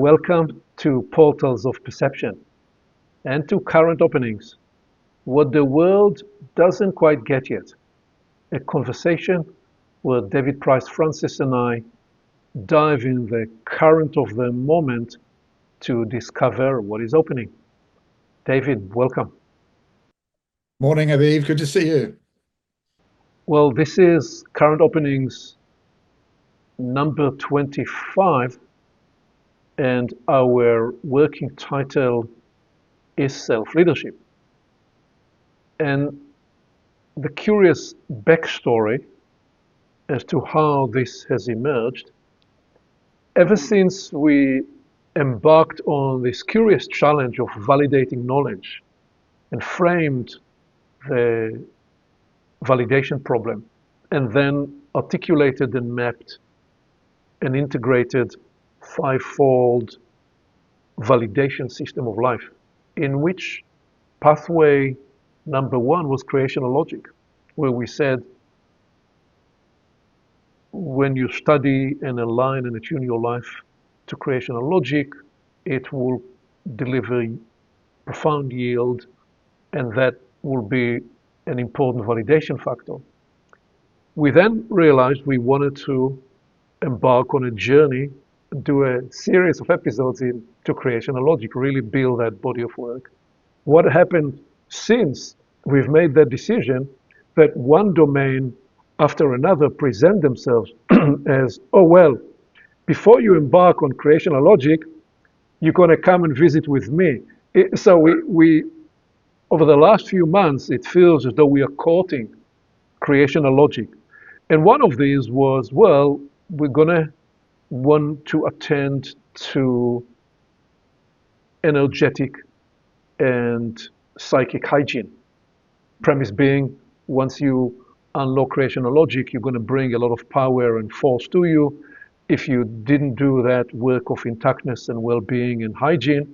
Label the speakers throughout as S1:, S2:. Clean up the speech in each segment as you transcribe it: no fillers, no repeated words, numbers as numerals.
S1: Welcome to Portals of Perception and to Current Openings, what the world doesn't quite get yet. A conversation where David Price Francis and I dive in the current of the moment to discover what is opening. David, welcome.
S2: Morning, Aviv. Good to see you.
S1: Well, this is Current Openings number 25, and our working title is Self-Leadership. And the curious backstory as to how this has emerged, ever since we embarked on this curious challenge of validating knowledge and framed the validation problem, and then articulated and mapped an integrated fivefold validation system of life, in which pathway number one was creational logic, where we said when you study and align and attune your life to creational logic, it will deliver profound yield, and that will be an important validation factor. We then realized we wanted to embark on a journey, do a series of episodes into creational logic, really build that body of work. What happened since we've made that decision, that one domain after another present themselves as, oh, well, before you embark on creational logic, you're going to come and visit with me. So we, over the last few months, it feels as though we are courting creational logic. And one of these was, well, we're going to want to attend to energetic and psychic hygiene. Premise being, once you unlock creational logic, you're going to bring a lot of power and force to you. If you didn't do that work of intactness and well-being and hygiene,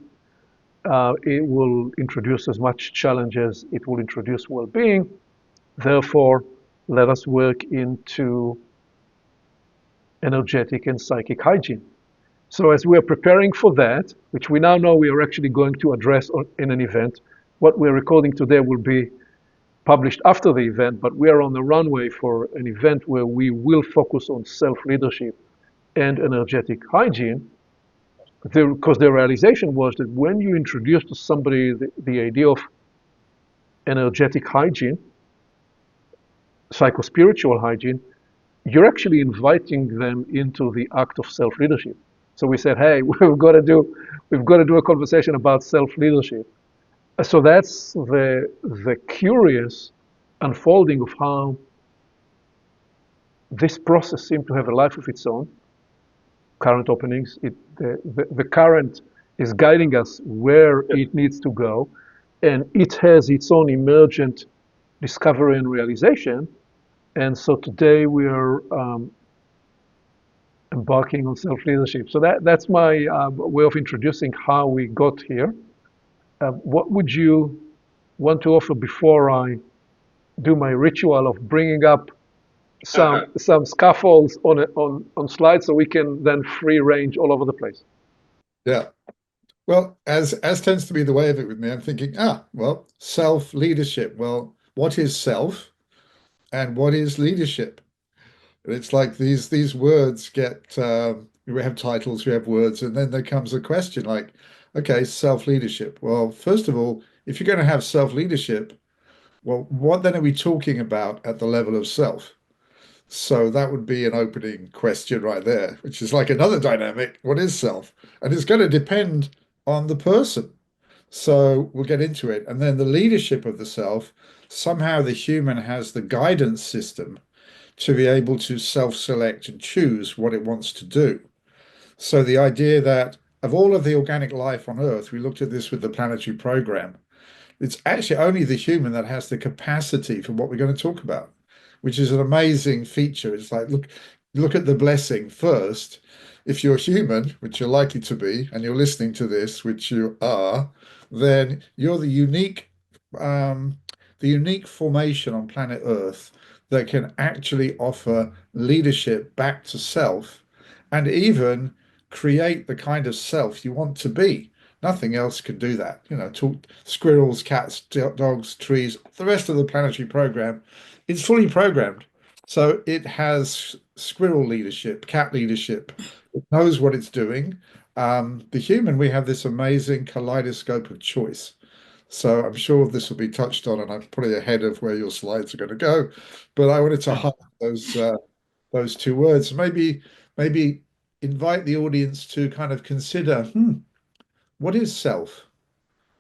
S1: it will introduce as much challenge as it will introduce well-being. Therefore, let us work into energetic and psychic hygiene. So as we are preparing for that, which we now know we are actually going to address in an event, what we're recording today will be published after the event, but we are on the runway for an event where we will focus on self-leadership and energetic hygiene, because the realization was that when you introduce to somebody the idea of energetic hygiene, psycho-spiritual hygiene, you're actually inviting them into the act of self-leadership. So we said, hey, we've got to do a conversation about self-leadership. So that's the curious unfolding of how this process seemed to have a life of its own. Current openings, the current is guiding us where it needs to go, and it has its own emergent discovery and realization. And so today we are embarking on self-leadership. So that's my way of introducing how we got here. What would you want to offer before I do my ritual of bringing up some scaffolds on slides so we can then free range all over the place?
S2: Yeah. Well, as tends to be the way of it with me, I'm thinking, well, self-leadership. Well, what is self and what is leadership? And it's like these words get we have titles, we have words, and then there comes a question like, okay, self-leadership. Well, first of all, if you're going to have self-leadership, well, what then are we talking about at the level of self? So that would be an opening question right there, which is like another dynamic. What is self? And it's going to depend on the person. So we'll get into it. And then the leadership of the self, somehow the human has the guidance system to be able to self-select and choose what it wants to do. So the idea that of all of the organic life on Earth, we looked at this with the planetary program, it's actually only the human that has the capacity for what we're going to talk about, which is an amazing feature. It's like, look at the blessing first. If you're human, which you're likely to be, and you're listening to this, which you are, then you're the unique formation on planet Earth that can actually offer leadership back to self, and even create the kind of self you want to be. Nothing else can do that. Talk squirrels, cats, dogs, trees, the rest of the planetary program, it's fully programmed. So it has squirrel leadership, cat leadership, it knows what it's doing. The human, we have this amazing kaleidoscope of choice. So I'm sure this will be touched on, and I'm probably ahead of where your slides are going to go. But I wanted to highlight those two words. Maybe invite the audience to kind of consider, what is self?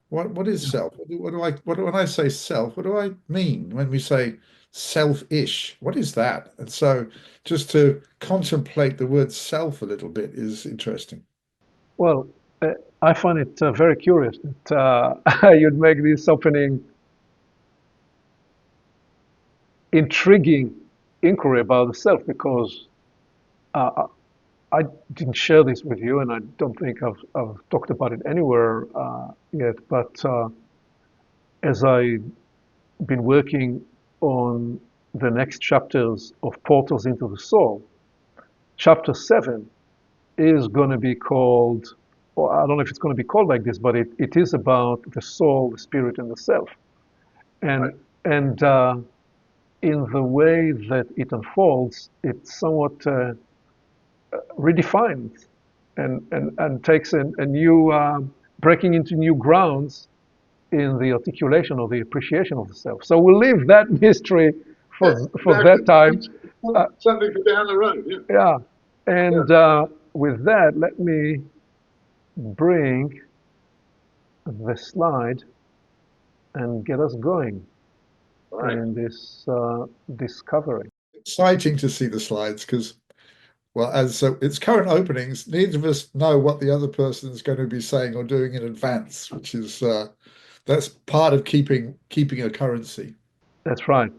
S2: What is self? When I say self, what do I mean when we say selfish? What is that? And so just to contemplate the word self a little bit is interesting.
S1: Well, I find it very curious that you'd make this opening intriguing inquiry about the self because uh, I didn't share this with you, and I don't think I've talked about it anywhere yet. But as I've been working on the next chapters of Portals into the Soul, chapter 7 is going to be called, or I don't know if it's going to be called like this, but it is about the soul, the spirit, and the self.
S2: Right.
S1: And in the way that it unfolds, it's somewhat redefines and takes a new, breaking into new grounds in the articulation or the appreciation of the self. So we'll leave that mystery
S2: Yeah,
S1: for that
S2: exactly.
S1: time.
S2: Something for down the road. Yeah.
S1: Yeah.
S2: Yeah.
S1: And with that, let me bring the slide and get us going
S2: All right.
S1: in this discovery.
S2: Exciting to see the slides because, well, as its current openings, neither of us know what the other person is going to be saying or doing in advance, which is that's part of keeping a currency.
S1: That's right.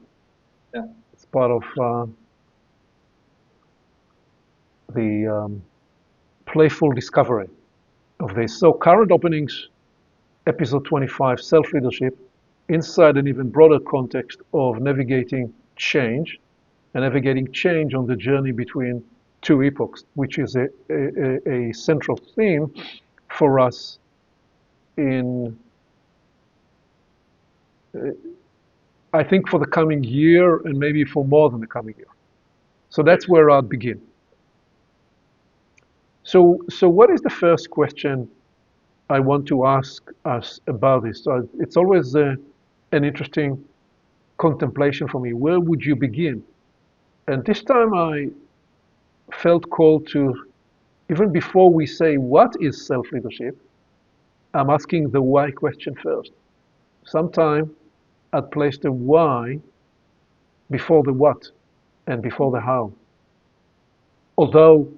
S2: Yeah.
S1: It's part of the playful discovery of this. So current openings, episode 25, self-leadership, inside an even broader context of navigating change and navigating change on the journey between two epochs, which is a central theme for us in, I think, for the coming year and maybe for more than the coming year. So that's where I'll begin. So what is the first question I want to ask us about this? So it's always an interesting contemplation for me. Where would you begin? And this time I felt called to, even before we say what is self-leadership, I'm asking the why question first. Sometime I'd place the why before the what and before the how. Although,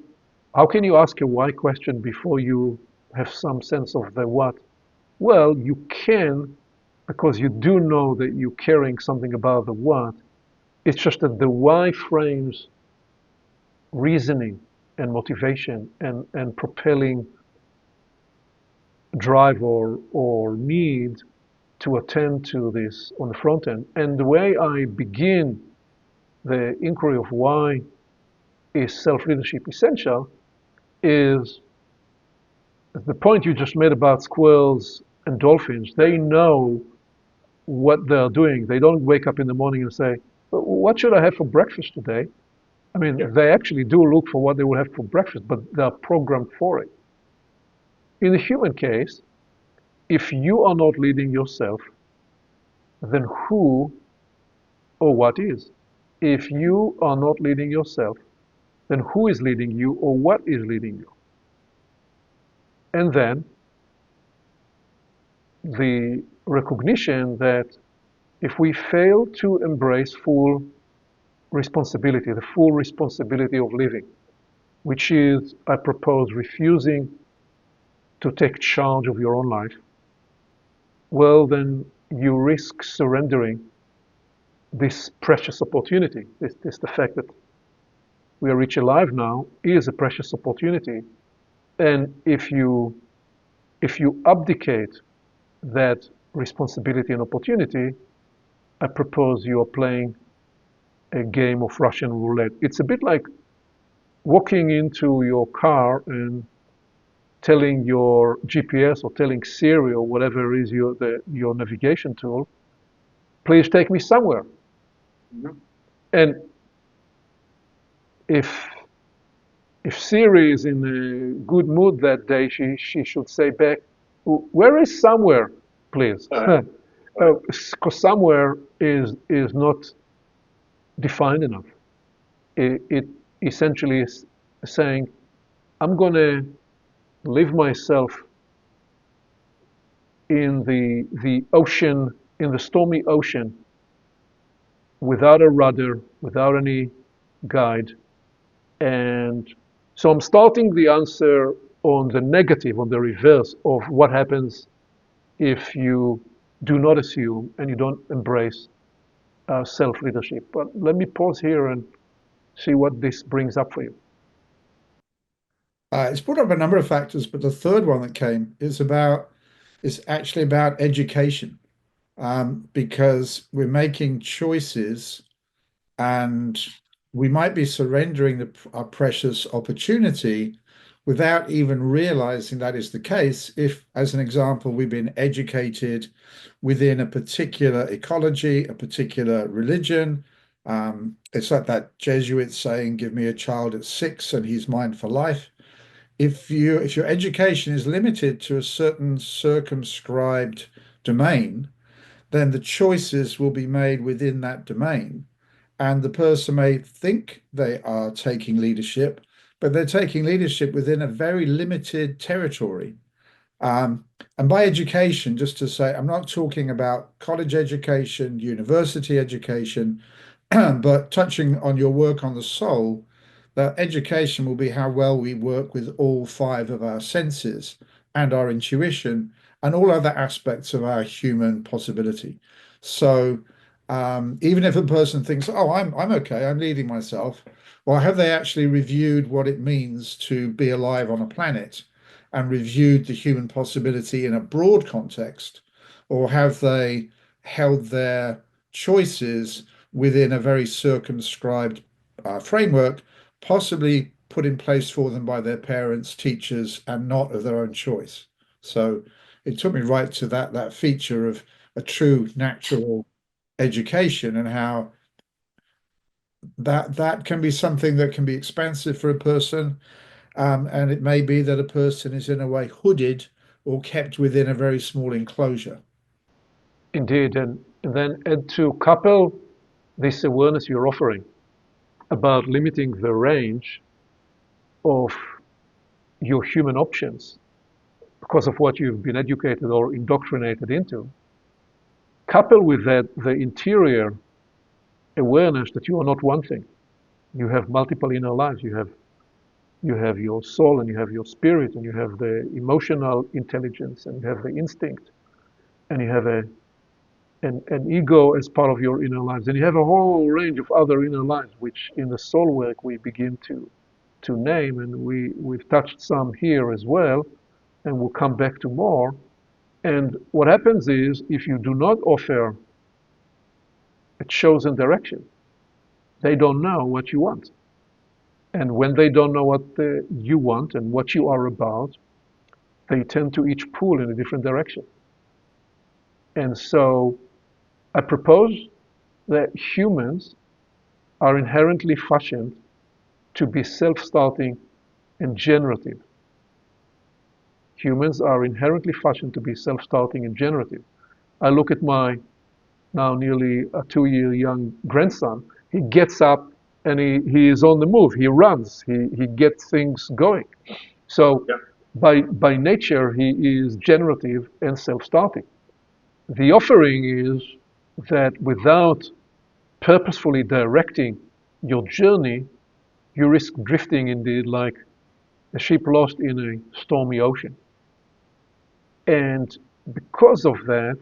S1: how can you ask a why question before you have some sense of the what? Well, you can, because you do know that you're caring something about the what. It's just that the why frames reasoning and motivation and propelling drive or need to attend to this on the front end. And the way I begin the inquiry of why is self-leadership essential is the point you just made about squirrels and dolphins. They know what they're doing. They don't wake up in the morning and say, what should I have for breakfast today? I mean,
S2: Yeah.
S1: they actually do look for what they will have for breakfast, but they're programmed for it. In the human case, if you are not leading yourself, then who or what is? If you are not leading yourself, then who is leading you or what is leading you? And then the recognition that if we fail to embrace full responsibility, the full responsibility of living, which is, I propose, refusing to take charge of your own life, well, then you risk surrendering this precious opportunity. The fact that we are rich alive now is a precious opportunity. And if you abdicate that responsibility and opportunity, I propose you are playing a game of Russian roulette. It's a bit like walking into your car and telling your GPS or telling Siri or whatever is your navigation tool, please take me somewhere.
S2: Mhm.
S1: And if if Siri is in a good mood that day, she should say back, "Where is somewhere, please?" Because somewhere is not defined enough. It essentially is saying, "I'm going to leave myself in the ocean, in the stormy ocean, without a rudder, without any guide." And so I'm starting the answer on the negative, on the reverse of what happens if you do not assume and you don't embrace self-leadership. But let me pause here and see what this brings up for you.
S2: It's brought up a number of factors, but the third one that came is actually about education, because we're making choices and we might be surrendering our precious opportunity without even realizing that is the case. If, as an example, we've been educated within a particular ecology, a particular religion. It's like that Jesuit saying, "Give me a child at 6 and he's mine for life." If your education is limited to a certain circumscribed domain, then the choices will be made within that domain. And the person may think they are taking leadership, but they're taking leadership within a very limited territory. Um, and by education, just to say, I'm not talking about college education, university education, but touching on your work on the soul, that education will be how well we work with all five of our senses and our intuition and all other aspects of our human possibility. So even if a person thinks, "Oh, I'm okay, I'm leading myself," well, have they actually reviewed what it means to be alive on a planet and reviewed the human possibility in a broad context, or have they held their choices within a very circumscribed framework, possibly put in place for them by their parents, teachers, and not of their own choice? So it took me right to that feature of a true natural education and how that can be something that can be expensive for a person. And it may be that a person is in a way hooded or kept within a very small enclosure.
S1: Indeed, and then and to couple this awareness you're offering about limiting the range of your human options because of what you've been educated or indoctrinated into, couple with that the interior awareness that you are not one thing. You have multiple inner lives. You have your soul and you have your spirit and you have the emotional intelligence and you have the instinct and you have an ego as part of your inner lives and you have a whole range of other inner lives which in the soul work we begin to name, and we've touched some here as well, and we'll come back to more. And what happens is if you do not offer a chosen direction, they don't know what you want. And when they don't know what you want and what you are about, they tend to each pull in a different direction. And so I propose that humans are inherently fashioned to be self-starting and generative. Humans are inherently fashioned to be self-starting and generative. I look at my now nearly a 2 year young grandson. He gets up and he is on the move. He runs. He gets things going. So
S2: Yeah.
S1: by nature, he is generative and self-starting. The offering is that without purposefully directing your journey, you risk drifting indeed like a ship lost in a stormy ocean. And because of that,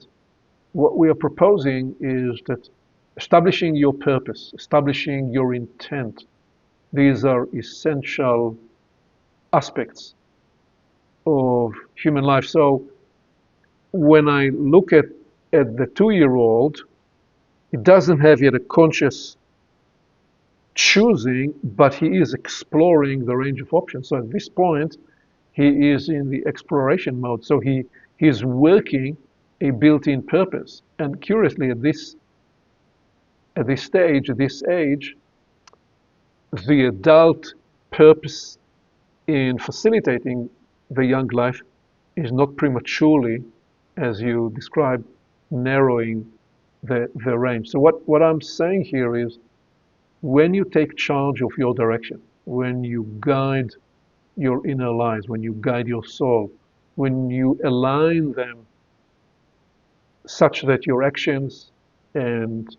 S1: what we are proposing is that establishing your purpose, establishing your intent, these are essential aspects of human life. So when I look at the 2 year old, he doesn't have yet a conscious choosing, but he is exploring the range of options. So at this point, He is in the exploration mode. So he's working a built-in purpose. And curiously, at this stage, at this age, the adult purpose in facilitating the young life is not prematurely, as you described, narrowing the range. So what I'm saying here is when you take charge of your direction, when you guide your inner lives, when you guide your soul, when you align them such that your actions and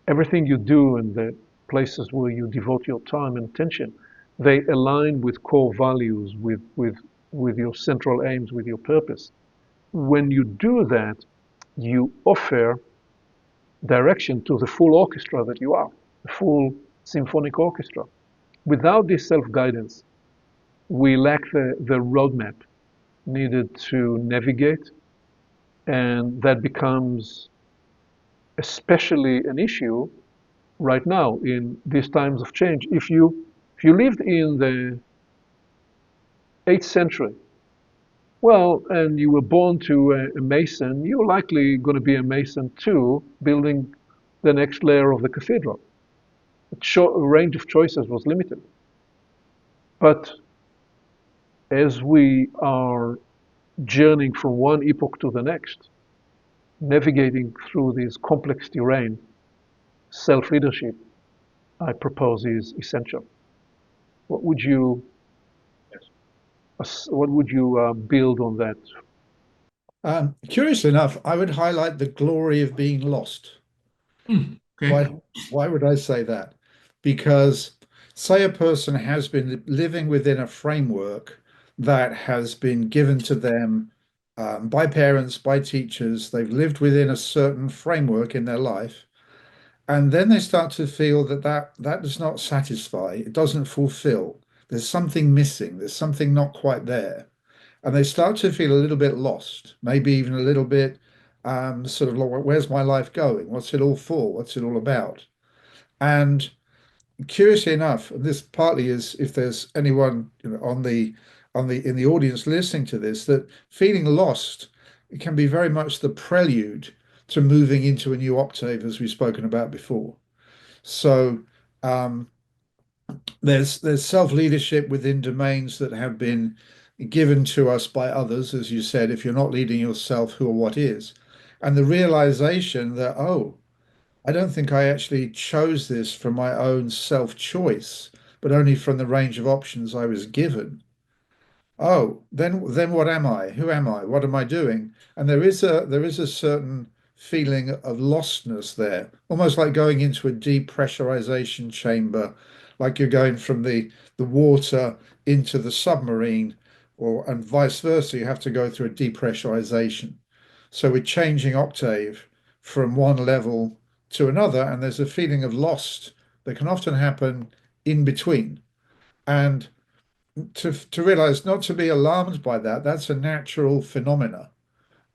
S1: everything you do and the places where you devote your time and attention, they align with core values, with your central aims, with your purpose. When you do that, you offer direction to the full orchestra that you are, the full symphonic orchestra. Without this self-guidance, we lack the roadmap needed to navigate, and that becomes especially an issue right now in these times of change. If you lived in the 8th century, well, and you were born to a mason, you're likely going to be a mason too, building the next layer of the cathedral. The range of choices was limited. But as we are journeying from one epoch to the next, navigating through this complex terrain, self-leadership, I propose, is essential. What would you what would you build on that?
S2: Curiously enough, I would highlight the glory of being lost.
S3: Okay.
S2: Why would I say that? Because say a person has been living within a framework that has been given to them by parents, by teachers, they've lived within a certain framework in their life, and then they start to feel that does not satisfy, it doesn't fulfill. There's something missing, there's something not quite there. And they start to feel a little bit lost, maybe even a little bit sort of like, where's my life going? What's it all for? What's it all about? And curiously enough, and this partly is if there's anyone on the in the audience listening to this, that feeling lost, it can be very much the prelude to moving into a new octave, as we've spoken about before. So um, there's self-leadership within domains that have been given to us by others, as you said, if you're not leading yourself, who or what is? And the realization that, oh, I don't think I actually chose this from my own self-choice, but only from the range of options I was given. Oh, then what am I? Who am I? What am I doing? And there is a certain feeling of lostness there, almost like going into a depressurization chamber, like you're going from the water into the submarine, or and vice versa. You have to go through a depressurization. So we're changing octave from one level to another, and there's a feeling of lost that can often happen in between. And to realize not to be alarmed by that, that's a natural phenomena.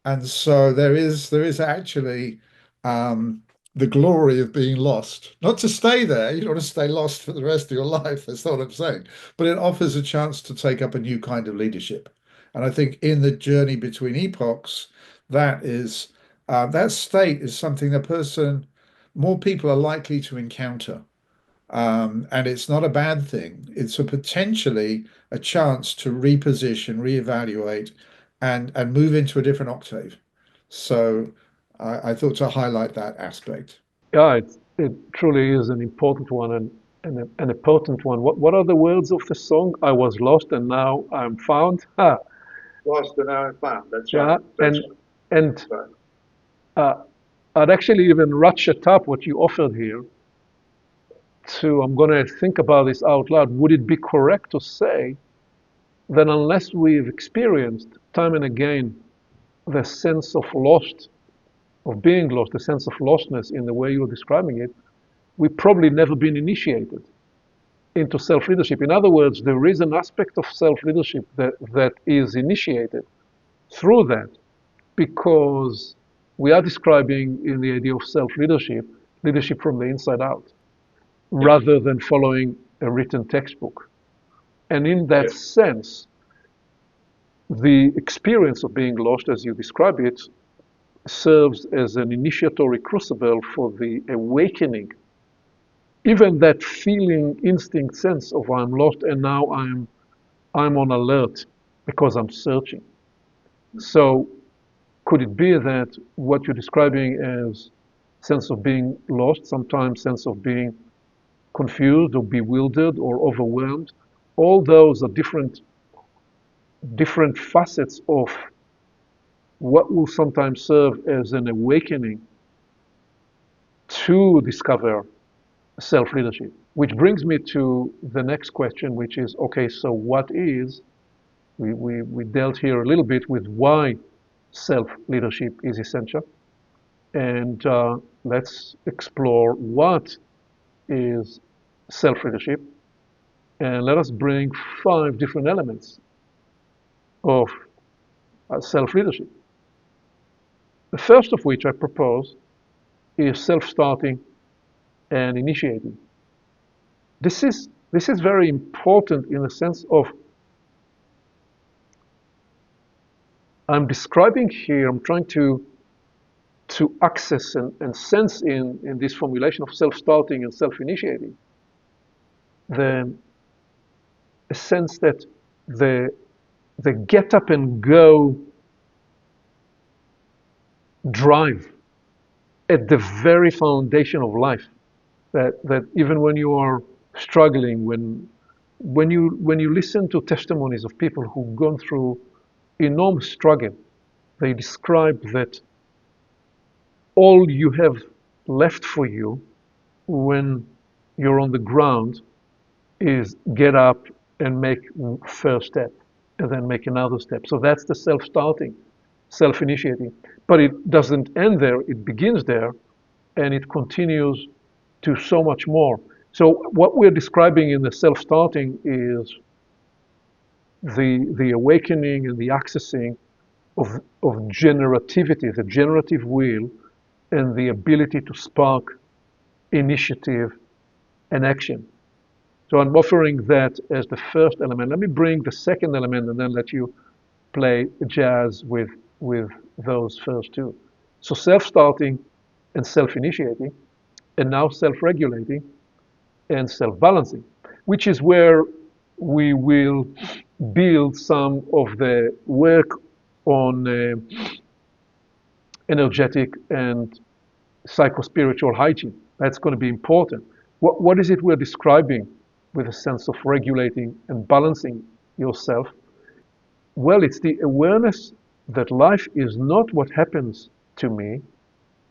S2: And so there is actually um, the glory of being lost. Not to stay there, you don't want to stay lost for the rest of your life, that's not what I'm saying. But it offers a chance to take up a new kind of leadership. And I think in the journey between epochs, that state is something more people are likely to encounter. And it's not a bad thing. It's a potentially a chance to reposition, reevaluate, and move into a different octave. So I thought to highlight that aspect.
S1: Yeah, it truly is an important one and a potent one. What are the words of the song? I was lost and now I'm found. Ah,
S2: Lost and now found. That's
S1: yeah,
S2: right. That's
S1: and
S2: right.
S1: uh, I'd actually even ratchet up what you offered here to, I'm going to think about this out loud. Would it be correct to say that unless we've experienced time and again the sense of lost, of being lost, the sense of lostness in the way you're describing it, we've probably never been initiated into self-leadership. In other words, there is an aspect of self-leadership that is initiated through that because we are describing in the idea of self-leadership, leadership from the inside out, rather than following a written textbook. And in that sense, The experience of being lost, as you describe it, serves as an initiatory crucible for the awakening. Even that feeling, instinct sense of I'm lost and now I'm on alert because I'm searching. So could it be that what you're describing as sense of being lost, sometimes sense of being confused or bewildered or overwhelmed, all those are different facets of what will sometimes serve as an awakening to discover self-leadership. Which brings me to the next question, which is, okay, so what is, we dealt here a little bit with why self-leadership is essential. And let's explore what is self-leadership. And let us bring 5 different elements of self-leadership. The first of which I propose is self-starting and initiating. This is very important in the sense of I'm describing here, I'm trying to access and sense in this formulation of self-starting and self-initiating the a sense that the get up and go drive at the very foundation of life. That even when you are struggling, when you listen to testimonies of people who've gone through enormous struggle, they describe that all you have left for you when you're on the ground is get up and make first step and then make another step. So that's the self-starting, self-initiating. But it doesn't end there, it begins there and it continues to so much more. So what we're describing in the self-starting is the awakening and the accessing of generativity, the generative will, and the ability to spark initiative and action. So I'm offering that as the first element. Let me bring the second element and then let you play jazz with those first two. So self-starting and self-initiating, and now self-regulating and self-balancing, which is where we will build some of the work on energetic and psycho-spiritual hygiene. That's going to be important. What is it we're describing with a sense of regulating and balancing yourself? Well, it's the awareness that life is not what happens to me.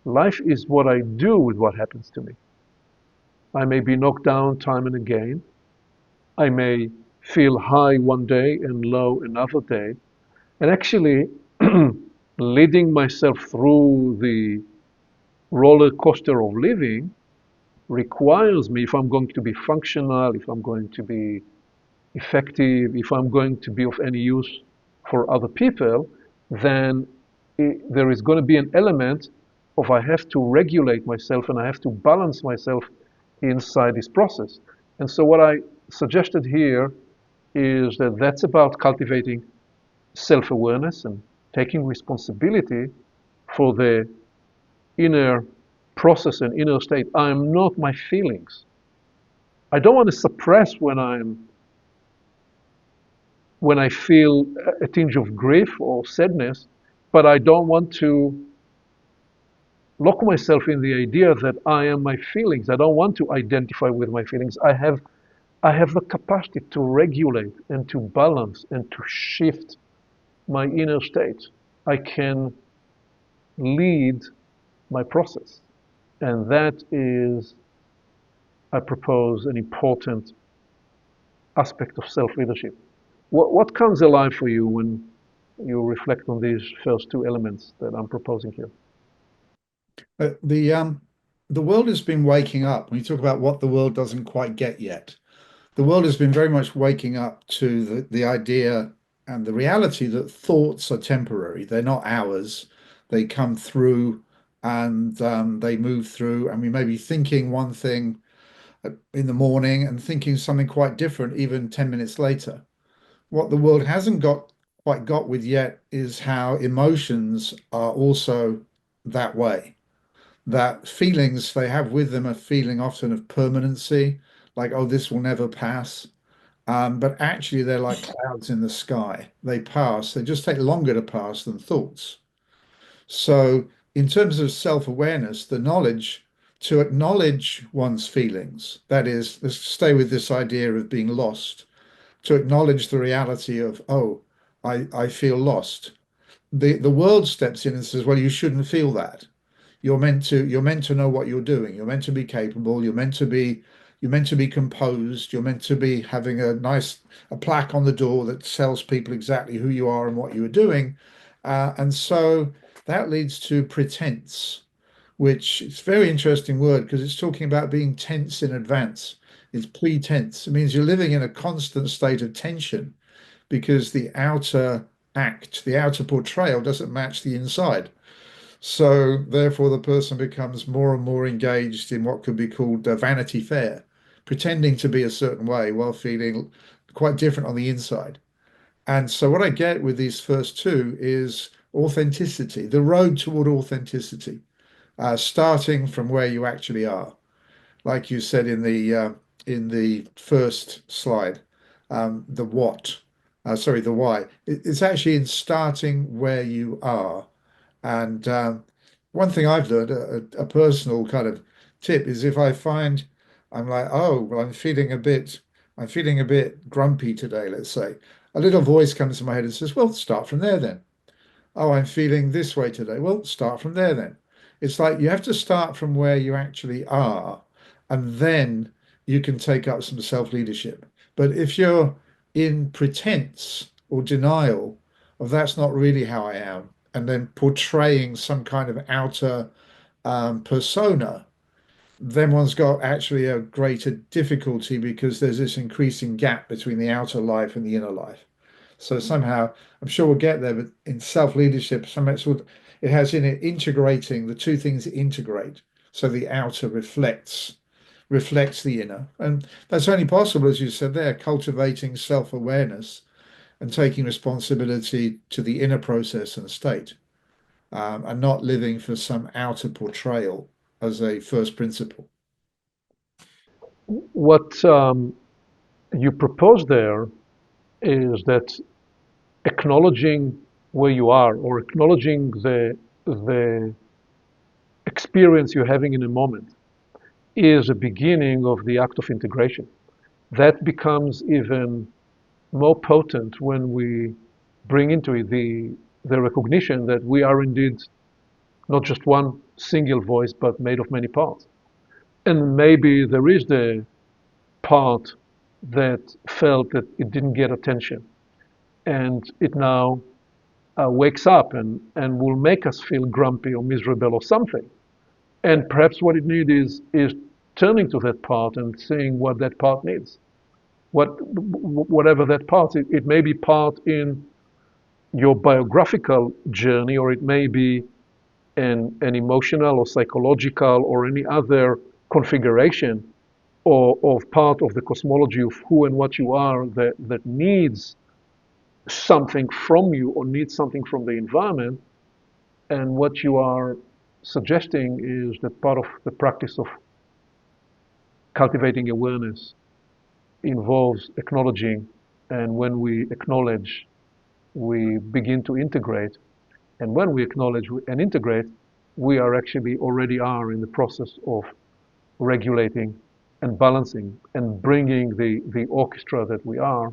S1: Life is what I do with what happens to me. I may be knocked down time and again. I may feel high one day and low another day. And actually, leading myself through the roller coaster of living requires me, if I'm going to be functional, if I'm going to be effective, if I'm going to be of any use for other people, then there is going to be an element of I have to regulate myself and I have to balance myself inside this process. And so what I suggested here is that that's about cultivating self-awareness and taking responsibility for the inner process and inner state. I am not my feelings. I don't want to suppress when I feel a tinge of grief or sadness, but I don't want to lock myself in the idea that I am my feelings. I don't want to identify with my feelings. I have the capacity to regulate and to balance and to shift my inner state. I can lead my process. And that is, I propose, an important aspect of self-leadership. What comes alive for you when you reflect on these first two elements that I'm proposing here?
S2: The world has been waking up. When you talk about what the world doesn't quite get yet, the world has been very much waking up to the idea and the reality that thoughts are temporary. They're not ours. They come through and they move through, and we may be thinking one thing in the morning and thinking something quite different even 10 minutes later. What the world hasn't got quite got with yet is how emotions are also that way. That feelings they have with them a feeling often of permanency, like, oh, this will never pass. But actually, they're like clouds in the sky. They pass, they just take longer to pass than thoughts. So, in terms of self-awareness, the knowledge to acknowledge one's feelings, that is, let's stay with this idea of being lost, to acknowledge the reality of, oh, I feel lost. The world steps in and says, well, you shouldn't feel that. You're meant to know what you're doing. You're meant to be capable. You're meant to be composed. You're meant to be having a plaque on the door that tells people exactly who you are and what you are doing. And so that leads to pretense, which is a very interesting word because it's talking about being tense in advance. It's pretense. It means you're living in a constant state of tension because the outer act, the outer portrayal doesn't match the inside. So therefore, the person becomes more and more engaged in what could be called Vanity Fair, pretending to be a certain way while feeling quite different on the inside. And so what I get with these first two is authenticity, the road toward authenticity, starting from where you actually are. Like you said in the first slide, the what, sorry, the why. It's actually in starting where you are. And one thing I've learned, a personal kind of tip, is if I find I'm like, oh, well, I'm feeling a bit grumpy today, let's say, a little voice comes to my head and says, well, start from there then. Oh, I'm feeling this way today. Well, start from there then. It's like you have to start from where you actually are, and then you can take up some self-leadership. But if you're in pretense or denial of that's not really how I am, and then portraying some kind of outer persona, then one's got actually a greater difficulty because there's this increasing gap between the outer life and the inner life. So somehow, I'm sure we'll get there, but in self-leadership, it has in it integrating the two things that integrate. So the outer reflects the inner. And that's only possible, as you said there, cultivating self-awareness and taking responsibility to the inner process and state, and not living for some outer portrayal as a first principle.
S1: What you propose there is that acknowledging where you are or acknowledging the experience you're having in a moment is a beginning of the act of integration. That becomes even more potent when we bring into it the recognition that we are indeed not just one single voice, but made of many parts. And maybe there is the part that felt that it didn't get attention, and it now wakes up and will make us feel grumpy or miserable or something. And perhaps what it needs is turning to that part and seeing what that part needs. Whatever that part, it may be part in your biographical journey, or it may be an emotional or psychological or any other configuration or of part of the cosmology of who and what you are that needs something from you or needs something from the environment. And what you are suggesting is that part of the practice of cultivating awareness involves acknowledging. And when we acknowledge, we begin to integrate. And when we acknowledge and integrate, we are actually already are in the process of regulating and balancing and bringing the orchestra that we are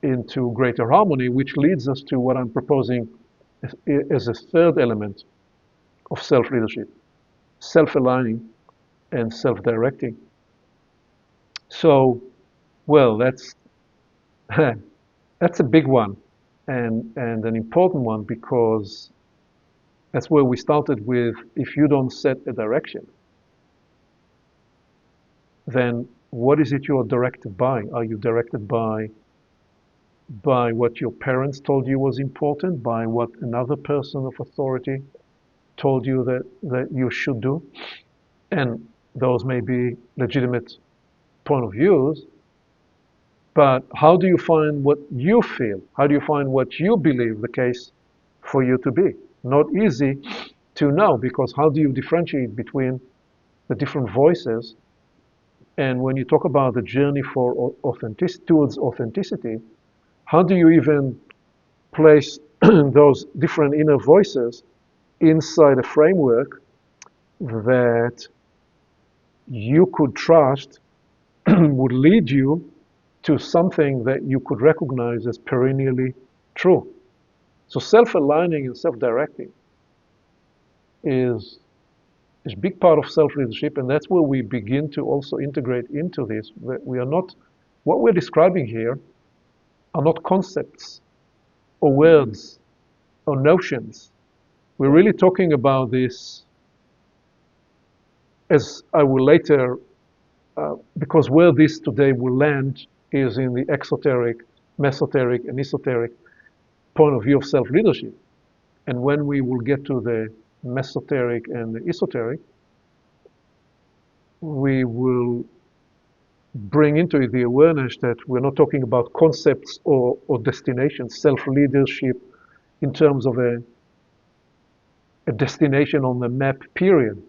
S1: into greater harmony, which leads us to what I'm proposing as a third element of self-leadership, self-aligning and self-directing. So, well, that's a big one and an important one because that's where we started with if you don't set a direction, then what is it you're directed by? Are you directed by what your parents told you was important, by what another person of authority told you that you should do? And those may be legitimate point of views, But how do you find what you feel? How do you find what you believe the case for you to be? Not easy to know, because how do you differentiate between the different voices? And when you talk about the journey for towards authenticity, how do you even place those different inner voices inside a framework that you could trust would lead you to something that you could recognize as perennially true? So self-aligning and self-directing is a big part of self-leadership, and that's where we begin to also integrate into this. That we are not, what we're describing here are not concepts or words or notions. We're really talking about this, as I will later, because where this today will land is in the exoteric, mesoteric, and esoteric point of view of self-leadership. And when we will get to the mesoteric and the esoteric, we will bring into it the awareness that we're not talking about concepts or destinations, self-leadership in terms of a destination on the map, period.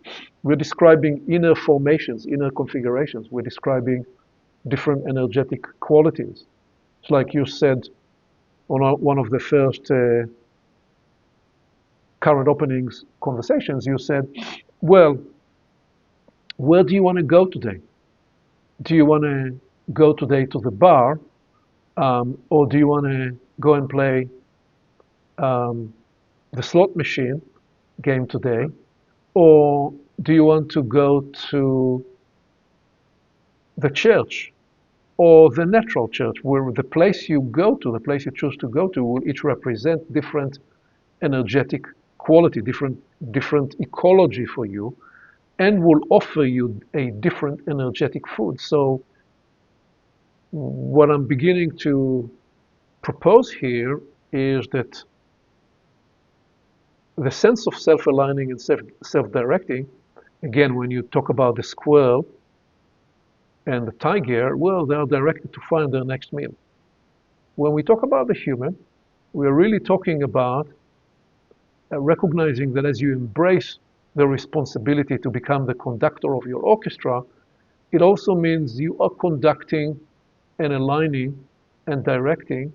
S1: We're describing inner formations, inner configurations. We're describing different energetic qualities. It's like you said on one of the first current openings conversations, you said, well, where do you want to go today? Do you want to go today to the bar, or do you want to go and play the slot machine game today, or do you want to go to the church or the natural church, where the place you go to, the place you choose to go to, will each represent different energetic quality, different ecology for you, and will offer you a different energetic food. So what I'm beginning to propose here is that the sense of self-aligning and self-directing, again, when you talk about the squirrel and the tiger, well, they are directed to find their next meal. When we talk about the human, we're really talking about recognizing that as you embrace the responsibility to become the conductor of your orchestra, it also means you are conducting and aligning and directing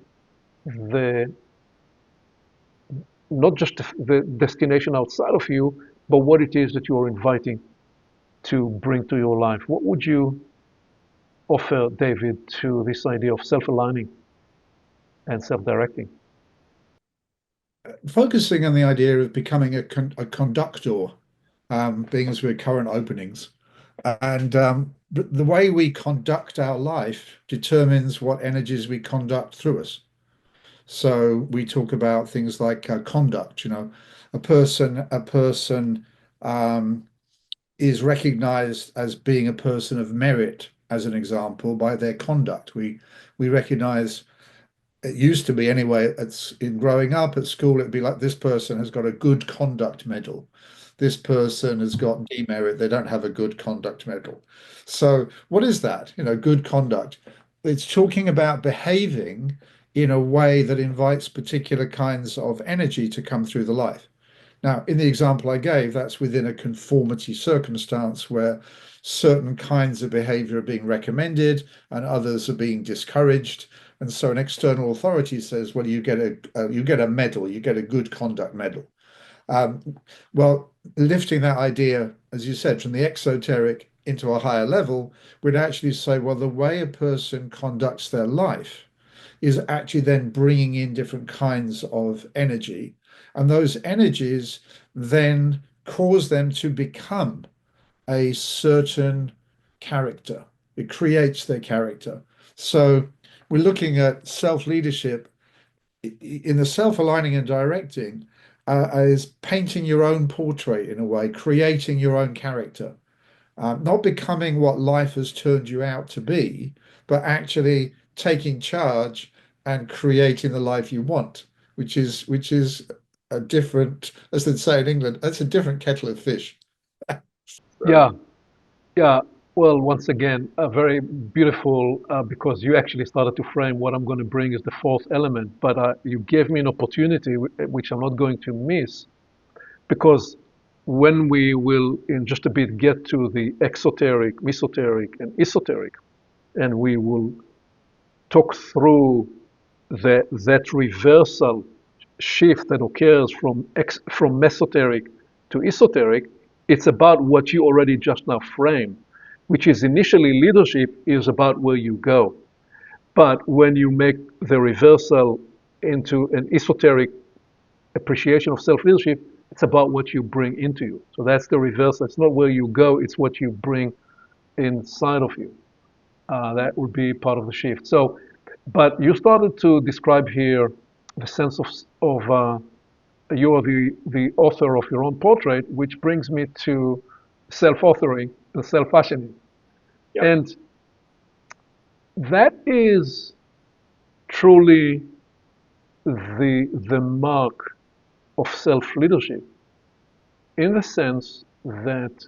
S1: the not just the destination outside of you, but what it is that you are inviting to bring to your life. What would you offer, David, to this idea of self-aligning and self-directing?
S2: Focusing on the idea of becoming a conductor, being as we're current openings. And the way we conduct our life determines what energies we conduct through us. So we talk about things like conduct. A person is recognized as being a person of merit, as an example, by their conduct. We recognize, it used to be anyway, in growing up at school, it'd be like, this person has got a good conduct medal. This person has got demerit, they don't have a good conduct medal. So what is that? Good conduct. It's talking about behaving in a way that invites particular kinds of energy to come through the life. Now, in the example I gave, that's within a conformity circumstance where certain kinds of behavior are being recommended and others are being discouraged. And so an external authority says, well, you get a medal, you get a good conduct medal. Well, lifting that idea, as you said, from the exoteric into a higher level, would actually say, well, the way a person conducts their life is actually then bringing in different kinds of energy. And those energies then cause them to become a certain character. It creates their character. So we're looking at self-leadership in the self-aligning and directing as painting your own portrait in a way, creating your own character. Not becoming what life has turned you out to be, but actually taking charge and creating the life you want, which is a different, as they say in England, that's a different kettle of fish.
S1: Yeah, yeah. Well, once again, very beautiful because you actually started to frame what I'm going to bring as the fourth element, but you gave me an opportunity which I'm not going to miss because when we will, in just a bit, get to the exoteric, mesoteric, and esoteric, and we will talk through that reversal shift that occurs from mesoteric to esoteric, it's about what you already just now framed, which is initially leadership is about where you go. But when you make the reversal into an esoteric appreciation of self-leadership, it's about what you bring into you. So that's the reversal. It's not where you go, it's what you bring inside of you. That would be part of the shift. So, but you started to describe here the sense of you are the author of your own portrait, which brings me to self-authoring and self-fashioning.
S4: Yep.
S1: And that is truly the mark of self-leadership in the sense that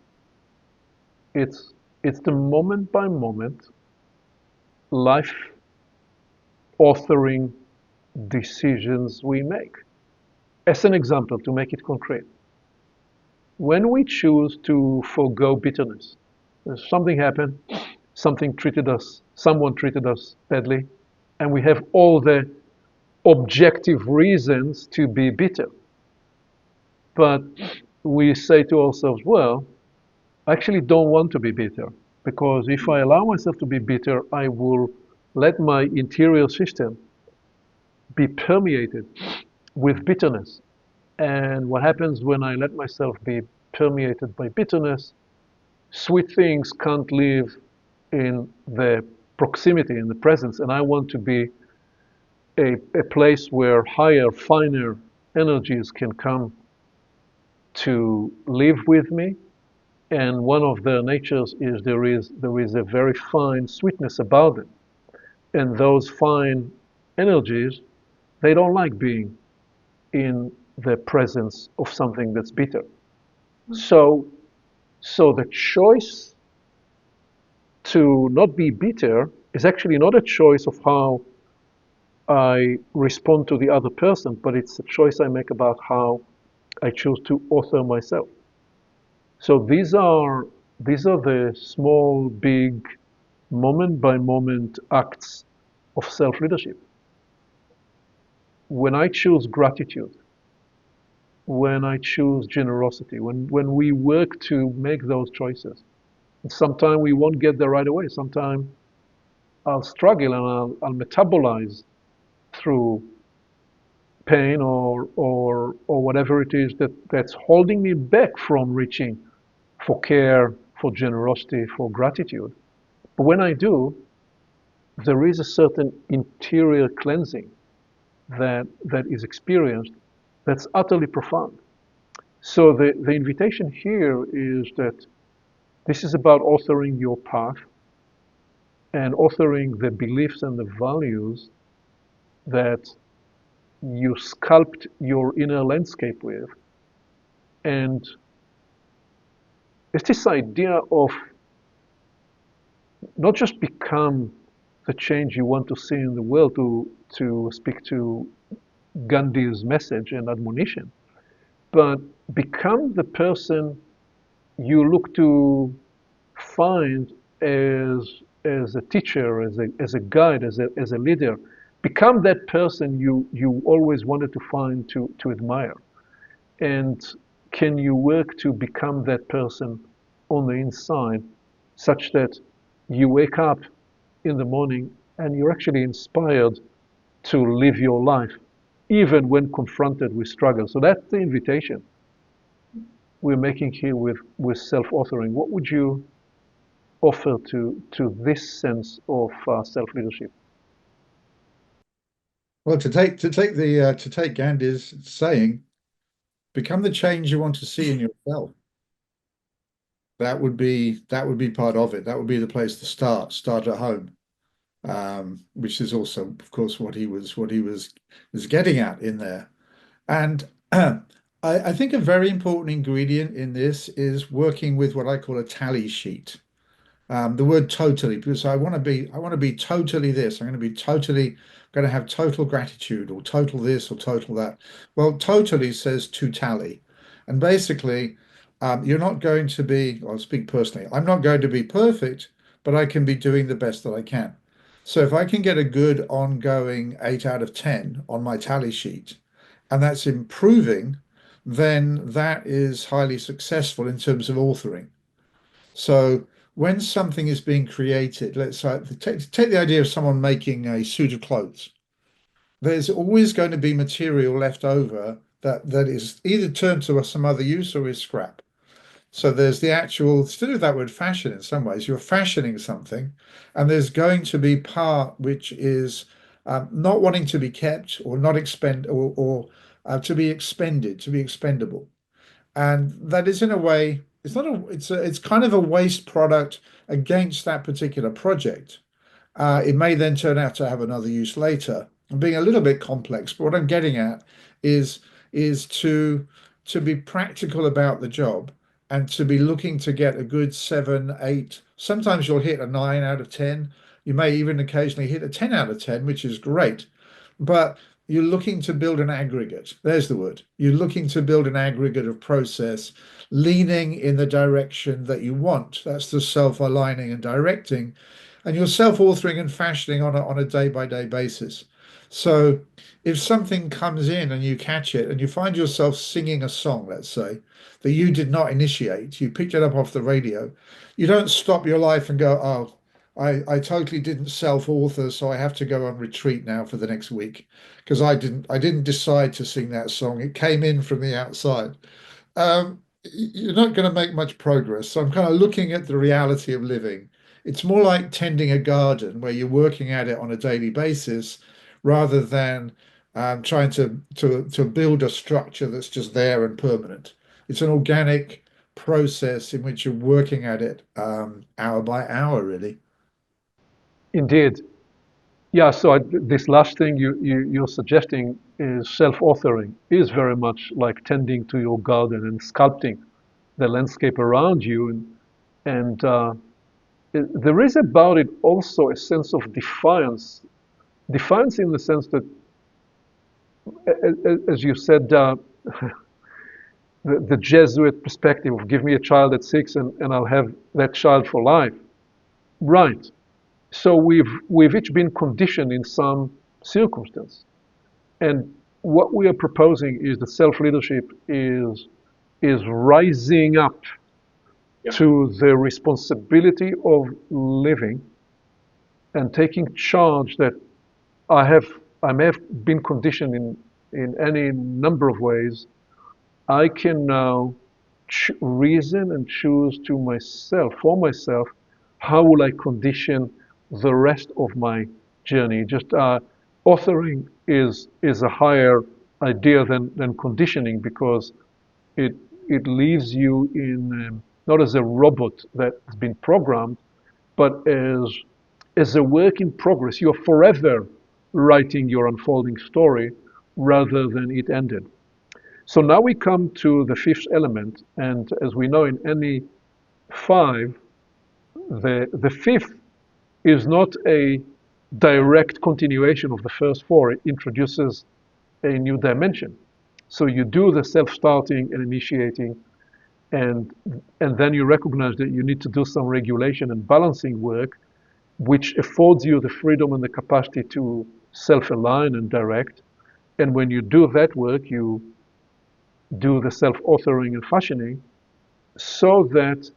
S1: it's the moment by moment life authoring decisions we make. As an example, to make it concrete, when we choose to forego bitterness, something happened, someone treated us badly, and we have all the objective reasons to be bitter. But we say to ourselves, well, I actually don't want to be bitter because if I allow myself to be bitter, I will let my interior system be permeated with bitterness. And what happens when I let myself be permeated by bitterness? Sweet things can't live in the proximity, in the presence. And I want to be a place where higher, finer energies can come to live with me. And one of their natures is there is a very fine sweetness about them. And those fine energies, they don't like being in the presence of something that's bitter. So the choice to not be bitter is actually not a choice of how I respond to the other person, but it's a choice I make about how I choose to author myself. So these are the small, big, moment by moment acts of self-leadership. When I choose gratitude, when I choose generosity, when we work to make those choices, sometimes we won't get there right away. Sometimes I'll struggle and I'll metabolize through pain or whatever it is that's holding me back from reaching for care, for generosity, for gratitude. But when I do, there is a certain interior cleansing that is experienced that's utterly profound. So the invitation here is that this is about authoring your path and authoring the beliefs and the values that you sculpt your inner landscape with. And it's this idea of not just become the change you want to see in the world, to speak to Gandhi's message and admonition, but become the person you look to find as a teacher, as a guide, as a leader. Become that person you always wanted to find, to admire. And can you work to become that person on the inside such that you wake up in the morning and you're actually inspired to live your life, even when confronted with struggle? So that's the invitation we're making here with self-authoring. What would you offer to this sense of self-leadership?
S2: Well, to take Gandhi's saying, become the change you want to see in yourself. That would be part of it. That would be the place to start. Start at home, which is also, of course, what he was getting at in there. And I think a very important ingredient in this is working with what I call a tally sheet. The word totally, because I want to be totally this. I'm going to have total gratitude or total this or total that. Well, totally says to tally. And basically, you're not going to be, I'll speak personally, I'm not going to be perfect, but I can be doing the best that I can. So if I can get a good ongoing 8 out of 10 on my tally sheet, and that's improving, then that is highly successful in terms of authoring. So when something is being created, let's say, take the idea of someone making a suit of clothes. There's always going to be material left over that is either turned to some other use or is scrap. So there's the actual, still with that word fashion in some ways, you're fashioning something, and there's going to be part which is not wanting to be kept or not expend or to be expended, to be expendable. And that is in a way, it's not a, it's kind of a waste product against that particular project. It may then turn out to have another use later. I'm being a little bit complex, but what I'm getting at is is to to be practical about the job and to be looking to get a good 7, 8. Sometimes you'll hit a 9 out of 10. You may even occasionally hit a 10 out of 10, which is great. But you're looking to build an aggregate. There's the word. You're looking to build an aggregate of process, leaning in the direction that you want. That's the self-aligning and directing, and you're self-authoring and fashioning on a day-by-day basis. So if something comes in and you catch it and you find yourself singing a song, let's say, that you did not initiate, you picked it up off the radio, you don't stop your life and go, oh, I totally didn't self-author, so I have to go on retreat now for the next week because I didn't decide to sing that song. It came in from the outside. You're not going to make much progress. So I'm kind of looking at the reality of living. It's more like tending a garden where you're working at it on a daily basis rather than trying to build a structure that's just there and permanent. It's an organic process in which you're working at it hour by hour, really.
S1: Indeed. Yeah, so this last thing you're suggesting is self-authoring is very much like tending to your garden and sculpting the landscape around you. And there is about it also a sense of defiance. Defiance in the sense that, as you said, the Jesuit perspective of give me a child at 6 and I'll have that child for life. Right. So we've each been conditioned in some circumstance. And what we are proposing is that self-leadership is rising up
S3: Yeah.
S1: to the responsibility of living and taking charge that I may have been conditioned in any number of ways. I can now reason and choose to myself, for myself, how will I condition the rest of my journey? Just authoring is a higher idea than conditioning because it it leaves you in not as a robot that has been programmed, but as a work in progress. You're forever writing your unfolding story rather than it ended. So now we come to the fifth element, and as we know in any five, the fifth is not a direct continuation of the first four. It introduces a new dimension. So you do the self-starting and initiating, and and then you recognize that you need to do some regulation and balancing work, which affords you the freedom and the capacity to self-align and direct. And when you do that work, you do the self-authoring and fashioning so that